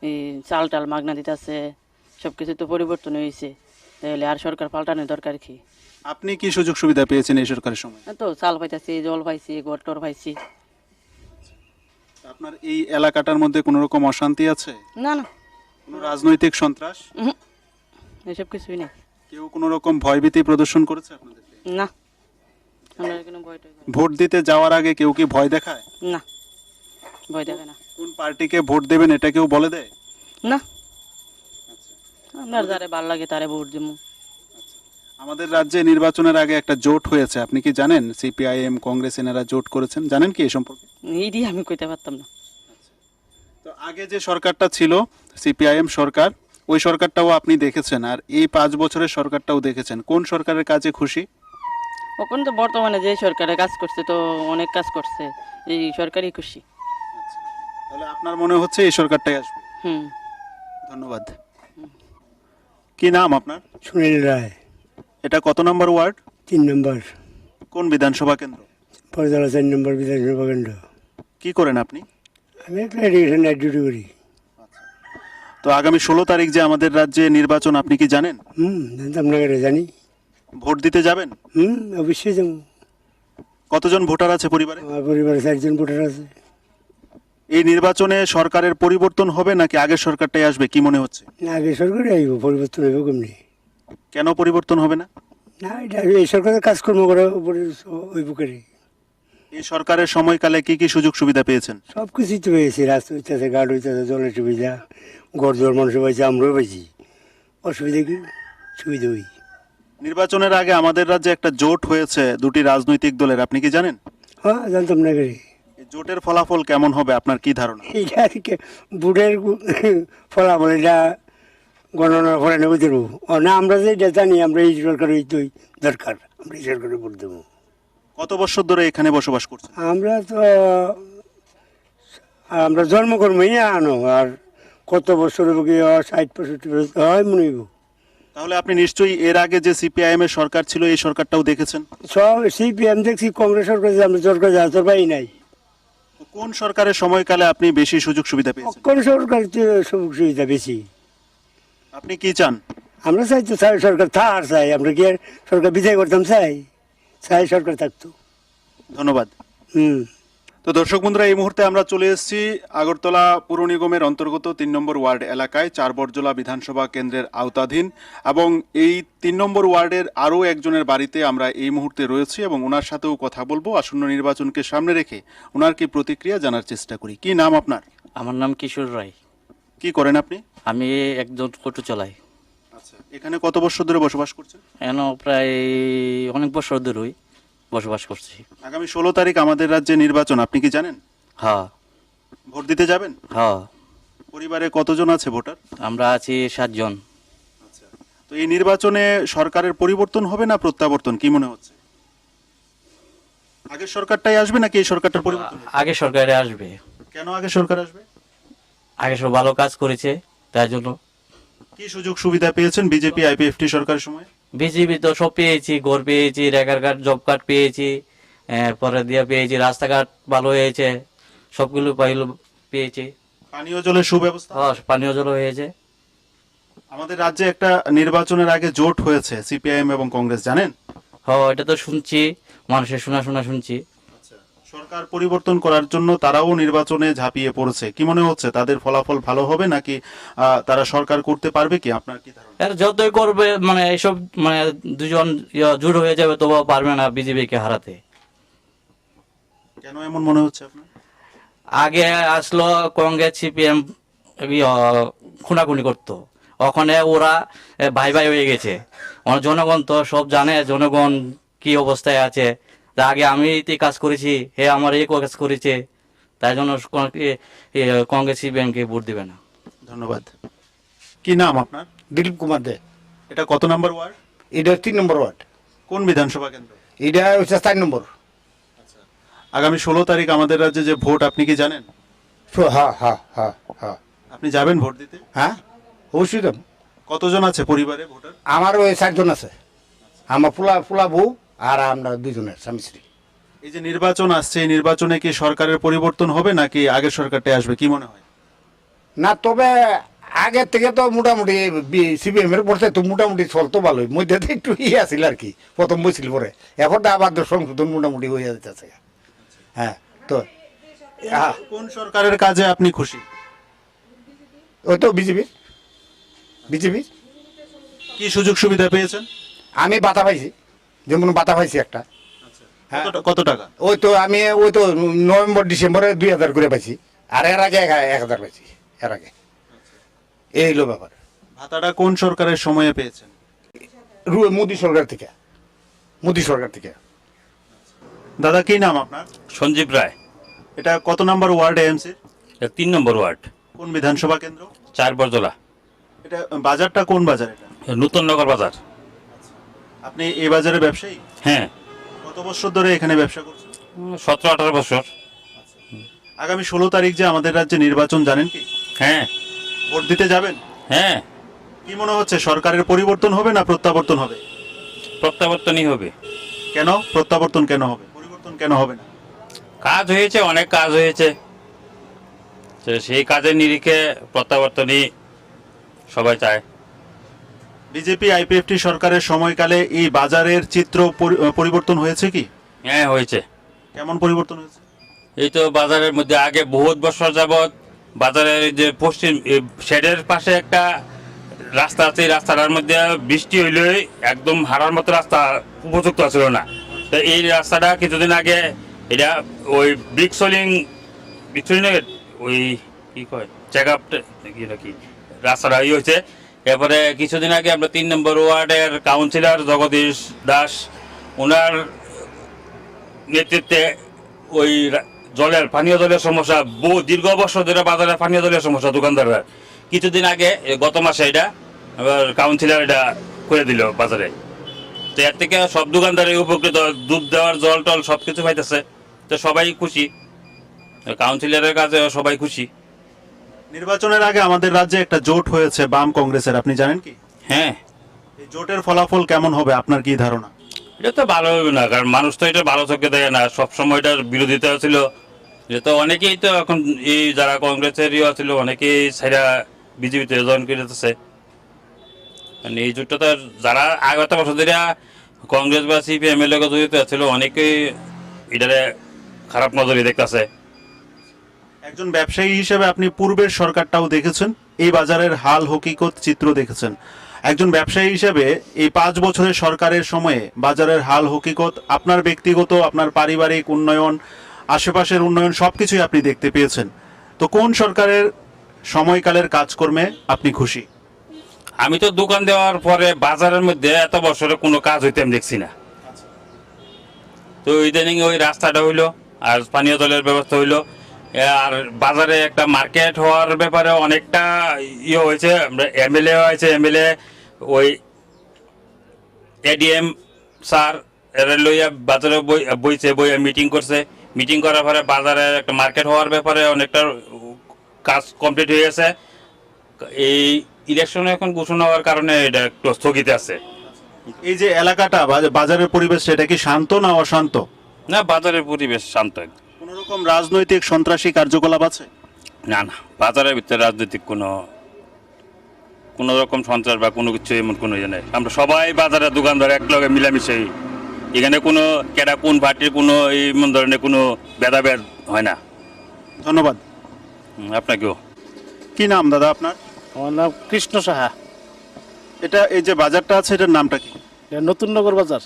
Speaker 12: এই চাল টাল মাগনা দিতেছে, সবকিছু তো পরিবর্তন হয়েছে, তাহলে আর সরকার পাল্টানোর দরকার কি?
Speaker 1: আপনি কি সুযোগ সুবিধা পেয়েছেন এই সরকারের সময়?
Speaker 12: তো চাল পাইতেছি, জল পাইছি, ঘর টর পাইছি।
Speaker 1: আপনার এই এলাকাটার মধ্যে কোনো রকম অশান্তি আছে?
Speaker 12: না না,
Speaker 1: কোনো রাজনৈতিক সন্ত্রাস?
Speaker 12: এসব কিছুই নেই।
Speaker 1: কেউ কোনো রকম ভয়ভীতি প্রদর্শন করেছে আপনাদেরকে?
Speaker 12: না, আমরা এখানে ভয় টয় পাই
Speaker 1: ভোট দিতে যাওয়ার আগে কেউ কি ভয় দেখায়?
Speaker 12: না, ভয় দেখে না।
Speaker 1: কোন পার্টিকে ভোট দেবেন এটা কেউ বলে দেয়?
Speaker 12: না, আমরা যারে ভাল লাগে তারে ভোট দিব।
Speaker 1: আমাদের রাজ্যে নির্বাচনের আগে একটা জোট হয়েছে, আপনি কি জানেন? সিপিআইএম কংগ্রেস এনারা জোট করেছেন, জানেন কি এই সম্পর্কে?
Speaker 12: এইটি আমি কইতে পারতাম না।
Speaker 1: তো আগে যে সরকারটা ছিল সিপিআইএম সরকার, ওই সরকারটাও আপনি দেখেছেন, আর এই 5 বছরের সরকারটাও দেখেছেন, কোন সরকারের কাজে খুশি?
Speaker 12: এখন তো বর্তমানে যে সরকারে কাজ করছে তো অনেক কাজ করছে, এই সরকারই খুশি।
Speaker 1: তাহলে আপনার মনে হচ্ছে এই সরকারটাই আসবে?
Speaker 12: হুম।
Speaker 1: ধন্যবাদ। কি নাম আপনার?
Speaker 4: সুনীল রায়,
Speaker 1: এটা কত নম্বর ওয়ার্ড?
Speaker 4: 3 নম্বর,
Speaker 1: কোন বিধানসভা কেন্দ্র?
Speaker 4: বারজালা 4 নম্বর বিধানসভা কেন্দ্র।
Speaker 1: কি করেন আপনি?
Speaker 4: আমি একটা এডুকেশন ডিউটি করি।
Speaker 1: তো তো আগামী 16 তারিখ যে আমাদের রাজ্যে নির্বাচন, আপনি কি জানেন?
Speaker 4: জানতাম না, জানি।
Speaker 1: ভোট দিতে যাবেন?
Speaker 4: অবশ্যই যাবো।
Speaker 1: কতজন ভোটার আছে পরিবারে?
Speaker 4: আমার পরিবারে 4 জন ভোটার আছে।
Speaker 1: এই নির্বাচনে সরকারের পরিবর্তন হবে নাকি আগের সরকারটাই আসবে, কি মনে হচ্ছে?
Speaker 4: আগে সরকারে আইব, পরিবর্তন হইব কেমনি?
Speaker 1: কেন পরিবর্তন হবে না?
Speaker 4: না, এটা এই সরকারের কাজকর্ম করার উপরে হইব করে।
Speaker 1: এই সরকারের সময়কালে কি কি সুযোগ সুবিধা পেয়েছেন?
Speaker 4: সব কিছুই তো পেয়েছি, রাস্তা হইতেছে, ঘাট হইতেছে, জলের সুবিধা, ঘর জল মানুষের পাইছে, আমরাও পাইছি। অসুবিধা কি? সুবিধা হই।
Speaker 1: নির্বাচনের আগে আমাদের রাজ্যে একটা জোট হয়েছে দুটি রাজনৈতিক দলের, আপনি কি জানেন?
Speaker 4: হ্যাঁ, জানতাম না করে।
Speaker 1: এই জোটের ফলাফল কেমন হবে আপনার কি ধারণা?
Speaker 4: এইটা বুটের ফলাফল এটা গণনার ফলে নেবো দেবো না, আমরা যে এটা জানি, আমরা এই সরকারের তো দরকার, আমরা এই সরকারে ভোট দেবো।
Speaker 1: কত বছর ধরে এখানে বসবাস করছেন?
Speaker 4: আমরা জন্মকর্মই আনো, আর কত বছর হইব কি 60-65 বছর হয় মনে হইব।
Speaker 1: তাহলে আপনি নিশ্চয়ই এর আগে যে সিপিআইএম এর সরকার ছিল এই সরকারটাও দেখেছেন?
Speaker 4: সব সিপিএম দেখছি, কংগ্রেস সরকার যে আমরা সরকার যা তোর পাই নাই।
Speaker 1: তো কোন সরকারের সময়কালে আপনি বেশি সুযোগ সুবিধা পেয়েছেন?
Speaker 4: কোন সরকার সুযোগ সুবিধা বেশি?
Speaker 1: আপনি কি চান?
Speaker 4: আমরা চাই তো সরকার থাকার চাই, আমরা কি আর সরকার বিদায় করতাম? চাই সরকার থাকতো।
Speaker 1: ধন্যবাদ। তো দর্শক বন্ধুরা, এই মুহূর্তে আমরা চলে এসেছি আগরতলা পুর নিগমের অন্তর্গত 3 নম্বর ওয়ার্ড এলাকায়, 4 বর্জলা বিধানসভা কেন্দ্রের আওতাধীন, এবং এই 3 নম্বর ওয়ার্ডের আরও একজনের বাড়িতে আমরা এই মুহূর্তে রয়েছি এবং ওনার সাথেও কথা বলবো। আসন্ন নির্বাচনকে সামনে রেখে ওনার কি প্রতিক্রিয়া জানার চেষ্টা করি। কি নাম আপনার?
Speaker 14: আমার নাম কিশোর রায়।
Speaker 1: কি করেন আপনি?
Speaker 14: আমি একজন টোটো চালাই।
Speaker 1: আচ্ছা, এখানে কত বছর ধরে বসবাস করছেন?
Speaker 14: এখন প্রায় অনেক বছর ধরেই বসবাস করছি।
Speaker 1: আগামী 16 তারিখ আমাদের রাজ্যে নির্বাচন, আপনি কি জানেন?
Speaker 14: হ্যাঁ।
Speaker 1: ভোট দিতে যাবেন?
Speaker 14: হ্যাঁ।
Speaker 1: পরিবারে কতজন আছে ভোটার?
Speaker 14: আমরা আছি 7 জন।
Speaker 1: আচ্ছা, তো এই নির্বাচনে সরকারের পরিবর্তন হবে না প্রত্যাবর্তন, কি মনে হচ্ছে? আগের সরকারটাই আসবে নাকি এই সরকারটার পরিবর্তন?
Speaker 14: আগে সরকারে আসবে।
Speaker 1: কেন আগে সরকার আসবে?
Speaker 14: আগে সব ভালো কাজ করেছে, তাই জন্য।
Speaker 1: কি সুযোগ সুবিধা পেয়েছেন বিজেপি আইপিএফটি সরকারের সময়?
Speaker 14: বিজেপি তো সব পেয়েছি, ঘর পেয়েছি, রেগার কার্ড, জব কার্ড পেয়েছি, পরে দিয়ে পেয়েছি, রাস্তাঘাট ভালো হয়েছে, সবগুলো পেয়েছি।
Speaker 1: পানীয় জলের সুব্যবস্থা?
Speaker 14: হ্যাঁ, পানীয় জল হয়েছে।
Speaker 1: আমাদের রাজ্যে একটা নির্বাচনের আগে জোট হয়েছে সিপিআইএম এবং কংগ্রেস, জানেন?
Speaker 14: হ্যাঁ, এটা তো শুনছি, মানুষের শোনা শুনছি।
Speaker 1: সরকার পরিবর্তন করার জন্য তারাও নির্বাচনে ঝাঁপিয়ে পড়েছে, কি মনে হচ্ছে তাদের ফলাফল ভালো হবে নাকি তারা সরকার করতে পারবে কি, আপনার কি ধারণা?
Speaker 14: এর যতই করবে মানে এইসব মানে দুজন জোট হয়ে যাবে, তবু পারবে না বিজেপিকে হারাতে।
Speaker 1: কেন এমন মনে হচ্ছে আপনার?
Speaker 14: আগে আসলো কংগ্রেস সিপিএম খুনাখুনি করতো, ওখানে ওরা ভাই ভাই হয়ে গেছে। জনগণ তো সব জানে, জনগণ কি অবস্থায় আছে। আগে আমি এই কাজ করেছি, হে আমার এই কাজ করেছে, তাই জন্য কংগ্রেস সিপিএমকে ভোট দিবে না।
Speaker 1: ধন্যবাদ। কি নাম আপনার?
Speaker 15: দিলীপ কুমার দে।
Speaker 1: এটা কত নম্বর ওয়ার্ড?
Speaker 15: এটা 3 নম্বর ওয়ার্ড।
Speaker 1: কোন বিধানসভা কেন্দ্র?
Speaker 15: এটা হচ্ছে 4 নম্বর।
Speaker 1: আগামী 16 তারিখ আমাদের রাজ্যে যে ভোট, আপনি কি জানেন?
Speaker 15: হ্যাঁ হ্যাঁ হ্যাঁ হ্যাঁ।
Speaker 1: আপনি যাবেন ভোট দিতে?
Speaker 15: হ্যাঁ, অবশ্যই যাবো।
Speaker 1: কতজন আছে পরিবারে ভোটার?
Speaker 15: আমার ওই 4 জন আছে, আমার পোলা বউ আর আমরা 2 জনের স্বামী স্ত্রী।
Speaker 1: এই যে নির্বাচন আসছে, এই নির্বাচনে কি সরকারের পরিবর্তন হবে নাকি আগের সরকারটাই আসবে, কি মনে হয়?
Speaker 15: না, তবে আগের থেকে তো মোটামুটি সিপিএম এর পড়তে তো মোটামুটি চলতো ভালোই, মধ্যে একটু আসছিল আর কি, প্রথম বইছিল পরে, এখন তো আবার সংশোধন মোটামুটি হয়ে যেতেছে। হ্যাঁ, তো
Speaker 1: কোন সরকারের কাজে আপনি খুশি?
Speaker 15: ওই তো বিজেপি।
Speaker 1: কি সুযোগ সুবিধা পেয়েছেন?
Speaker 15: আমি বাতা পাইছি, যেমন বাতা পাইছি একটা।
Speaker 1: কত টাকা?
Speaker 15: ওই তো নভেম্বর ডিসেম্বরে 2000 করে পাইছি, আর এর আগে 1000 পাইছি এর আগে। এই হলো ব্যাপার।
Speaker 1: ভাতাটা কোন সরকারের সময়ে পেয়েছেন?
Speaker 15: মোদী সরকার থেকে।
Speaker 1: দাদা, কি নাম আপনার?
Speaker 16: সঞ্জীব রায়।
Speaker 1: এটা কত নম্বর ওয়ার্ড এএমসি?
Speaker 16: 3 নম্বর ওয়ার্ড।
Speaker 1: কোন বিধানসভা কেন্দ্র?
Speaker 16: 4 বর্জলা।
Speaker 1: এটা বাজারটা কোন বাজার? এটা
Speaker 16: নতুন নগর বাজার।
Speaker 1: আপনি এই বাজারে ব্যবসায়ী?
Speaker 16: হ্যাঁ।
Speaker 1: কত বছর ধরে এখানে ব্যবসা করছেন?
Speaker 16: 17-18 বছর।
Speaker 1: আগামী 16 তারিখ যে আমাদের রাজ্যে নির্বাচন, জানেন কি?
Speaker 16: হ্যাঁ।
Speaker 1: ভোট দিতে যাবেন?
Speaker 16: হ্যাঁ।
Speaker 1: কি মনে হচ্ছে সরকারের পরিবর্তন হবে না প্রত্যাবর্তন হবে?
Speaker 16: প্রত্যাবর্তনই হবে।
Speaker 1: কেন প্রত্যাবর্তন কেন হবে, পরিবর্তন কেন হবে না?
Speaker 16: কাজ হয়েছে, অনেক কাজ হয়েছে, সেই কাজের নিরিখে প্রত্যাবর্তনই সবাই চায়।
Speaker 1: বিজেপি আইপিএফটি সরকারের সময়কালে এই বাজারের চিত্র পরিবর্তন হয়েছে কি?
Speaker 16: হ্যাঁ হয়েছে।
Speaker 1: কেমন পরিবর্তন হয়েছে?
Speaker 16: এই তো বাজারের মধ্যে আগে বহুত বছর যাবৎ বাজারের যে পশ্চিম শেডের পাশে একটা রাস্তা আছে, এই রাস্তাটার মধ্যে বৃষ্টি হইলে একদম হারার মতো রাস্তা উপযুক্ত ছিল না। তো এই রাস্তাটা কিছুদিন আগে এটা ওই ব্রিক্সলিং ওই কি কয় চেক আপ নাকি রাস্তাটা হয়েছে। এরপরে কিছুদিন আগে আমরা 3 নম্বর ওয়ার্ডের কাউন্সিলর জগদীশ দাস ওনার নেতৃত্বে ওই পানীয় জলের সমস্যা দীর্ঘ বছর ধরে বাজারে পানীয় জলের সমস্যা দোকানদাররা কিছুদিন আগে গত মাসে এটা কাউন্সিলর এটা করে দিল বাজারে। তো এর থেকে সব দোকানদারই উপকৃত, দুধ দেওয়ার জল টল সব কিছু পাইতেছে। তো সবাই খুশি, কাউন্সিলরের কাছে সবাই খুশি।
Speaker 1: নির্বাচনের আগে আমাদের রাজ্যে একটা জোট হয়েছে বাম কংগ্রেসের, আপনি জানেন কি?
Speaker 16: হ্যাঁ।
Speaker 1: এই জোটের ফলাফল কেমন হবে আপনার কি ধারণা?
Speaker 16: এটা তো ভালো হবে না, কারণ মানুষ তো এটা ভালো চোখে দেখে না। সবসময় এটার বিরোধিতা ছিল, যে তো অনেকেই তো এখন এই যারা কংগ্রেসের ছিল অনেকেই সেটা বিজেপিতে জয়েন করে যেতেছে। এই জোটটা তো যারা আগত বছর ধরে কংগ্রেস বা সিপিএম এর লোক জড়িত ছিল অনেকেই এটারে খারাপ নজরে দেখতেছে।
Speaker 1: একজন ব্যবসায়ী হিসেবে আপনি পূর্বের সরকারটাও দেখেছেন, এই বাজারের হাল হকিকত চিত্র দেখেছেন। একজন ব্যবসায়ী হিসেবে এই 5 বছরের সরকারের সময়ে বাজারের হাল হকিকত, আপনার ব্যক্তিগত, আপনার পারিবারিক উন্নয়ন, আশেপাশের উন্নয়ন সবকিছুই আপনি দেখতে পেয়েছেন। তো কোন সরকারের সময়কালের কাজকর্মে আপনি খুশি?
Speaker 16: আমি তো দোকান দেওয়ার পরে বাজারের মধ্যে এত বছরে কোনো কাজ হইতে আমি দেখছি না। তো ইদানিং ওই রাস্তাটা হইলো, আর পানীয় জলের ব্যবস্থা হইলো, আর বাজারে একটা মার্কেট হওয়ার ব্যাপারে অনেকটা ইয়ে হয়েছে। এমএলএ হয়েছে, এমএলএ ওই এডিএম স্যার এর লইয়া বাজারে বইয়া মিটিং করছে। মিটিং করার পরে বাজারে একটা মার্কেট হওয়ার ব্যাপারে অনেকটা কাজ কমপ্লিট হয়ে গেছে। এই ইলেকশনে এখন ঘোষণা হওয়ার কারণে এটা একটু স্থগিত আছে।
Speaker 1: এই যে এলাকাটা বাজারের পরিবেশ, সেটা কি শান্ত না অশান্ত?
Speaker 16: না, বাজারের পরিবেশ শান্ত।
Speaker 1: কোন রকম রাজনৈতিক সন্ত্রাসী কার্যকলাপ আছে?
Speaker 16: না না, বাজারের ভিতরে রাজনৈতিক কোনো রকম সন্ত্রাস বা কোনো কিছু এমন কোনো ইয়ে নেই। আমরা সবাই বাজারের দোকানদার একলগে মিলামিশাই, এখানে কোনো কেডা কোন পার্টির কোনো এমন ধরনের কোনো ভেদাভেদ হয় না।
Speaker 1: ধন্যবাদ।
Speaker 16: আপনাকেও।
Speaker 1: কি নাম দাদা আপনার?
Speaker 17: আমার নাম কৃষ্ণ সাহা।
Speaker 1: এটা এই যে বাজারটা আছে, এটার নামটা কি?
Speaker 17: এটা নতুন নগর বাজার।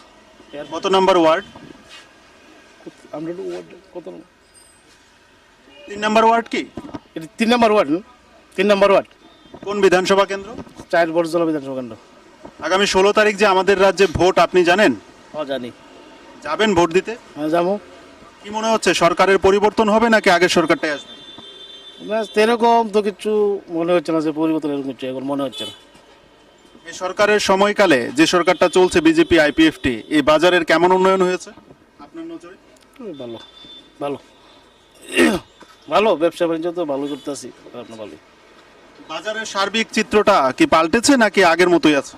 Speaker 1: কত নাম্বার ওয়ার্ড?
Speaker 17: আমরা কত
Speaker 1: 3 নাম্বার ওয়ার্ড কি?
Speaker 17: এটা 3 নাম্বার ওয়ার্ড। 3 number ward.
Speaker 1: কোন বিধানসভা কেন্দ্র?
Speaker 17: 4 বর্জলা বিধানসভা কেন্দ্র।
Speaker 1: আগামী 16 তারিখ যে আমাদের রাজ্যে ভোট, আপনি জানেন?
Speaker 17: হ্যাঁ জানি।
Speaker 1: যাবেন ভোট দিতে?
Speaker 17: হ্যাঁ যাবো।
Speaker 1: কি মনে হচ্ছে, সরকারের পরিবর্তন হবে নাকি আগের সরকারটাই আসবে?
Speaker 17: এরকম তো কিছু মনে হচ্ছে না যে পরিবর্তন এরকম কিছু এখন মনে হচ্ছে না।
Speaker 1: এই সরকারের সময়কালে যে সরকারটা চলছে বিজেপি আইপিএফটি, এই বাজারের কেমন উন্নয়ন হয়েছে আপনার নজরে?
Speaker 17: ভালো ভালো ভালো, ব্যবসা বাণিজ্য তো ভালো করতেছি আপনার। ভালো।
Speaker 1: বাজারের সার্বিক চিত্রটা কি পাল্টেছে নাকি আগের মতোই আছে?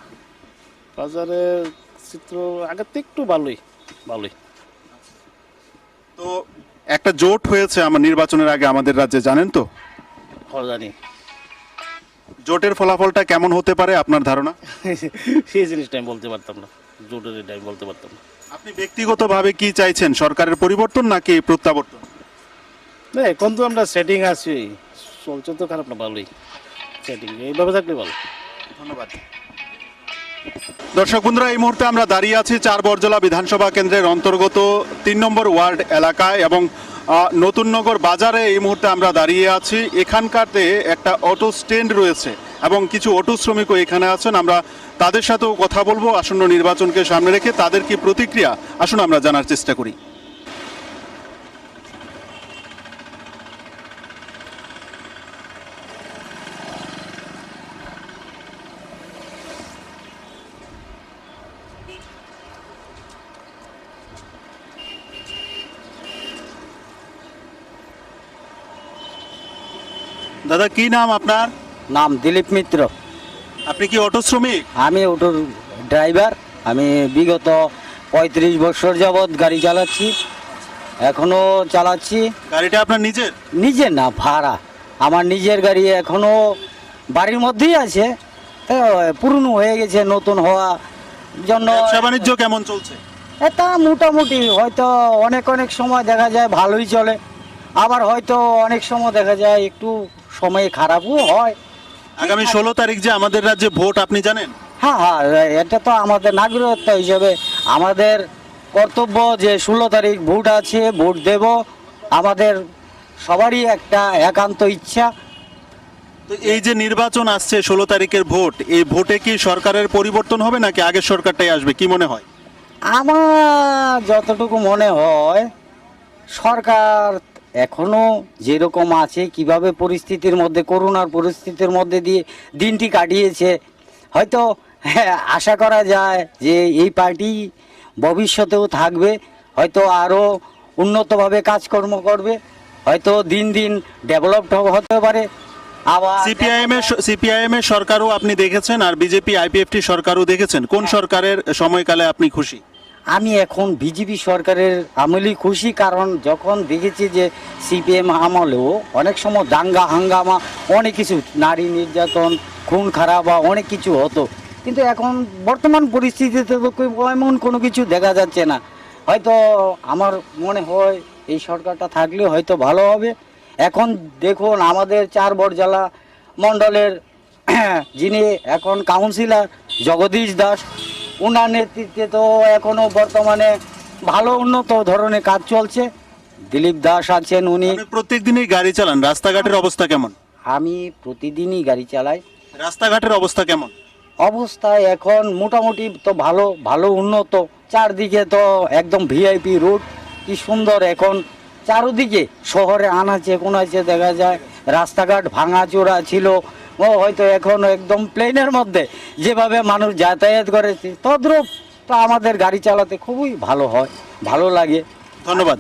Speaker 17: বাজারের চিত্র আগের থেকে একটু ভালোই।
Speaker 1: তো একটা জোট হয়েছে আমার নির্বাচনের আগে আমাদের রাজ্যে, জানেন তো?
Speaker 17: হ্যাঁ জানি।
Speaker 1: জোটের ফলাফলটা কেমন হতে পারে আপনার ধারণা?
Speaker 17: সেই জিনিসটা আমি বলতে পারতাম না, জোটের এটা আমি বলতে পারতাম না।
Speaker 1: আপনি ব্যক্তিগতভাবে কি চাইছেন, সরকারের পরিবর্তন নাকি প্রত্যাবর্তন?
Speaker 17: না, এখন তো আমরা সেটিং আছি, চলছে তো খারাপ না, ভালোই সেটিং, এইভাবে থাকলে ভালো।
Speaker 1: ধন্যবাদ। দর্শক বন্ধুরা, এই মুহূর্তে আমরা দাঁড়িয়ে আছি 4 বর্জলা বিধানসভা কেন্দ্রের অন্তর্গত 3 নম্বর ওয়ার্ড এলাকায় এবং নতুন নগর বাজারে এই মুহূর্তে আমরা দাঁড়িয়ে আছি। এখানকারতে একটা অটো স্ট্যান্ড রয়েছে এবং কিছু অটো শ্রমিকও এখানে আছেন। আমরা তাদের সাথেও কথা বলবো আসন্ন নির্বাচনকে সামনে রেখে। তাদের কি প্রতিক্রিয়া, আসুন আমরা জানার চেষ্টা করি। দাদা কি নাম আপনার?
Speaker 18: নাম দিলীপ মিত্র।
Speaker 1: আপনি কি অটো শ্রমিক?
Speaker 18: আমি অটো ড্রাইভার। আমি বিগত 35 বছর যাবৎ গাড়ি চালাচ্ছি, এখনো চালাচ্ছি।
Speaker 1: গাড়িটা আপনার নিজের?
Speaker 18: নিজের না, ভাড়া। আমার নিজের গাড়ি এখনো বাড়ির মধ্যেই আছে, পুরনো হয়ে গেছে, নতুন হওয়া জন্য।
Speaker 1: ব্যবসা বাণিজ্য কেমন চলছে?
Speaker 18: এটা মোটামুটি, হয়তো অনেক অনেক সময় দেখা যায় ভালোই চলে, আবার হয়তো অনেক সময় দেখা যায় একটু সময় খারাপও হয়।
Speaker 1: আগামী 16 তারিখ যে আমাদের রাজ্যে ভোট, আপনি জানেন?
Speaker 18: হ্যাঁ হ্যাঁ, এটা তো আমাদের নাগরিকত্ব হিসেবে আমাদের কর্তব্য যে 16 তারিখ ভোট আছে, ভোট দেব। আমাদের সবারই একটা একান্ত ইচ্ছা।
Speaker 1: তো এই যে নির্বাচন আসছে 16 তারিখের ভোট, এই ভোটে কি সরকারের পরিবর্তন হবে নাকি আগের সরকারটাই আসবে, কি মনে হয়?
Speaker 18: আমার যতটুকু মনে হয় সরকার এখনো যেরকম আছে, কিভাবে পরিস্থিতির মধ্যে, করোনার পরিস্থিতির মধ্যে দিয়ে দিনটি কাটিয়েছে, হয়তো আশা করা যায় যে এই পার্টি ভবিষ্যতেও থাকবে, হয়তো আরও উন্নতভাবে কাজকর্ম করবে, হয়তো দিন দিন ডেভেলপ হতে পারে। আবার
Speaker 1: সিপিআইএম এর সরকারও আপনি দেখেছেন, আর বিজেপি আইপিএফটি সরকারও দেখেছেন, কোন সরকারের সময়কালে আপনি খুশি?
Speaker 18: আমি এখন বিজেপি সরকারের আমলেই খুশি, কারণ যখন দেখেছি যে সিপিএম আমলেও অনেক সময় দাঙ্গা হাঙ্গামা, অনেক কিছু, নারী নির্যাতন, খুন খারাপ অনেক কিছু হতো, কিন্তু এখন বর্তমান পরিস্থিতিতে তো এমন কোনো কিছু দেখা যাচ্ছে না। হয়তো আমার মনে হয় এই সরকারটা থাকলে হয়তো ভালো হবে। এখন দেখুন আমাদের 4 বরজালা মণ্ডলের যিনি এখন কাউন্সিলর জগদীশ দাস, ওনার নেতৃত্বে তো এখনো বর্তমানে ভালো উন্নত ধরনের কাজ চলছে। দিলীপ দাস আছেন, উনি
Speaker 1: প্রত্যেক দিনই গাড়ি চালান, রাস্তাঘাটের অবস্থা কেমন?
Speaker 18: আমি প্রতিদিনই গাড়ি চালাই।
Speaker 1: রাস্তাঘাটের অবস্থা কেমন?
Speaker 18: অবস্থা এখন মোটামুটি তো ভালো, ভালো উন্নত, চারদিকে তো একদম ভিআইপি রোড, কি সুন্দর। এখন চারদিকে শহরে আনাচে কোনাচে দেখা যায় রাস্তাঘাট ভাঙাচোরা ছিল, ও হয়তো এখন একদম প্লেনের মধ্যে যেভাবে মানুষ যাতায়াত করেছে তদ্রূপ তো আমাদের গাড়ি চালাতে খুবই ভালো হয়, ভালো লাগে।
Speaker 1: ধন্যবাদ।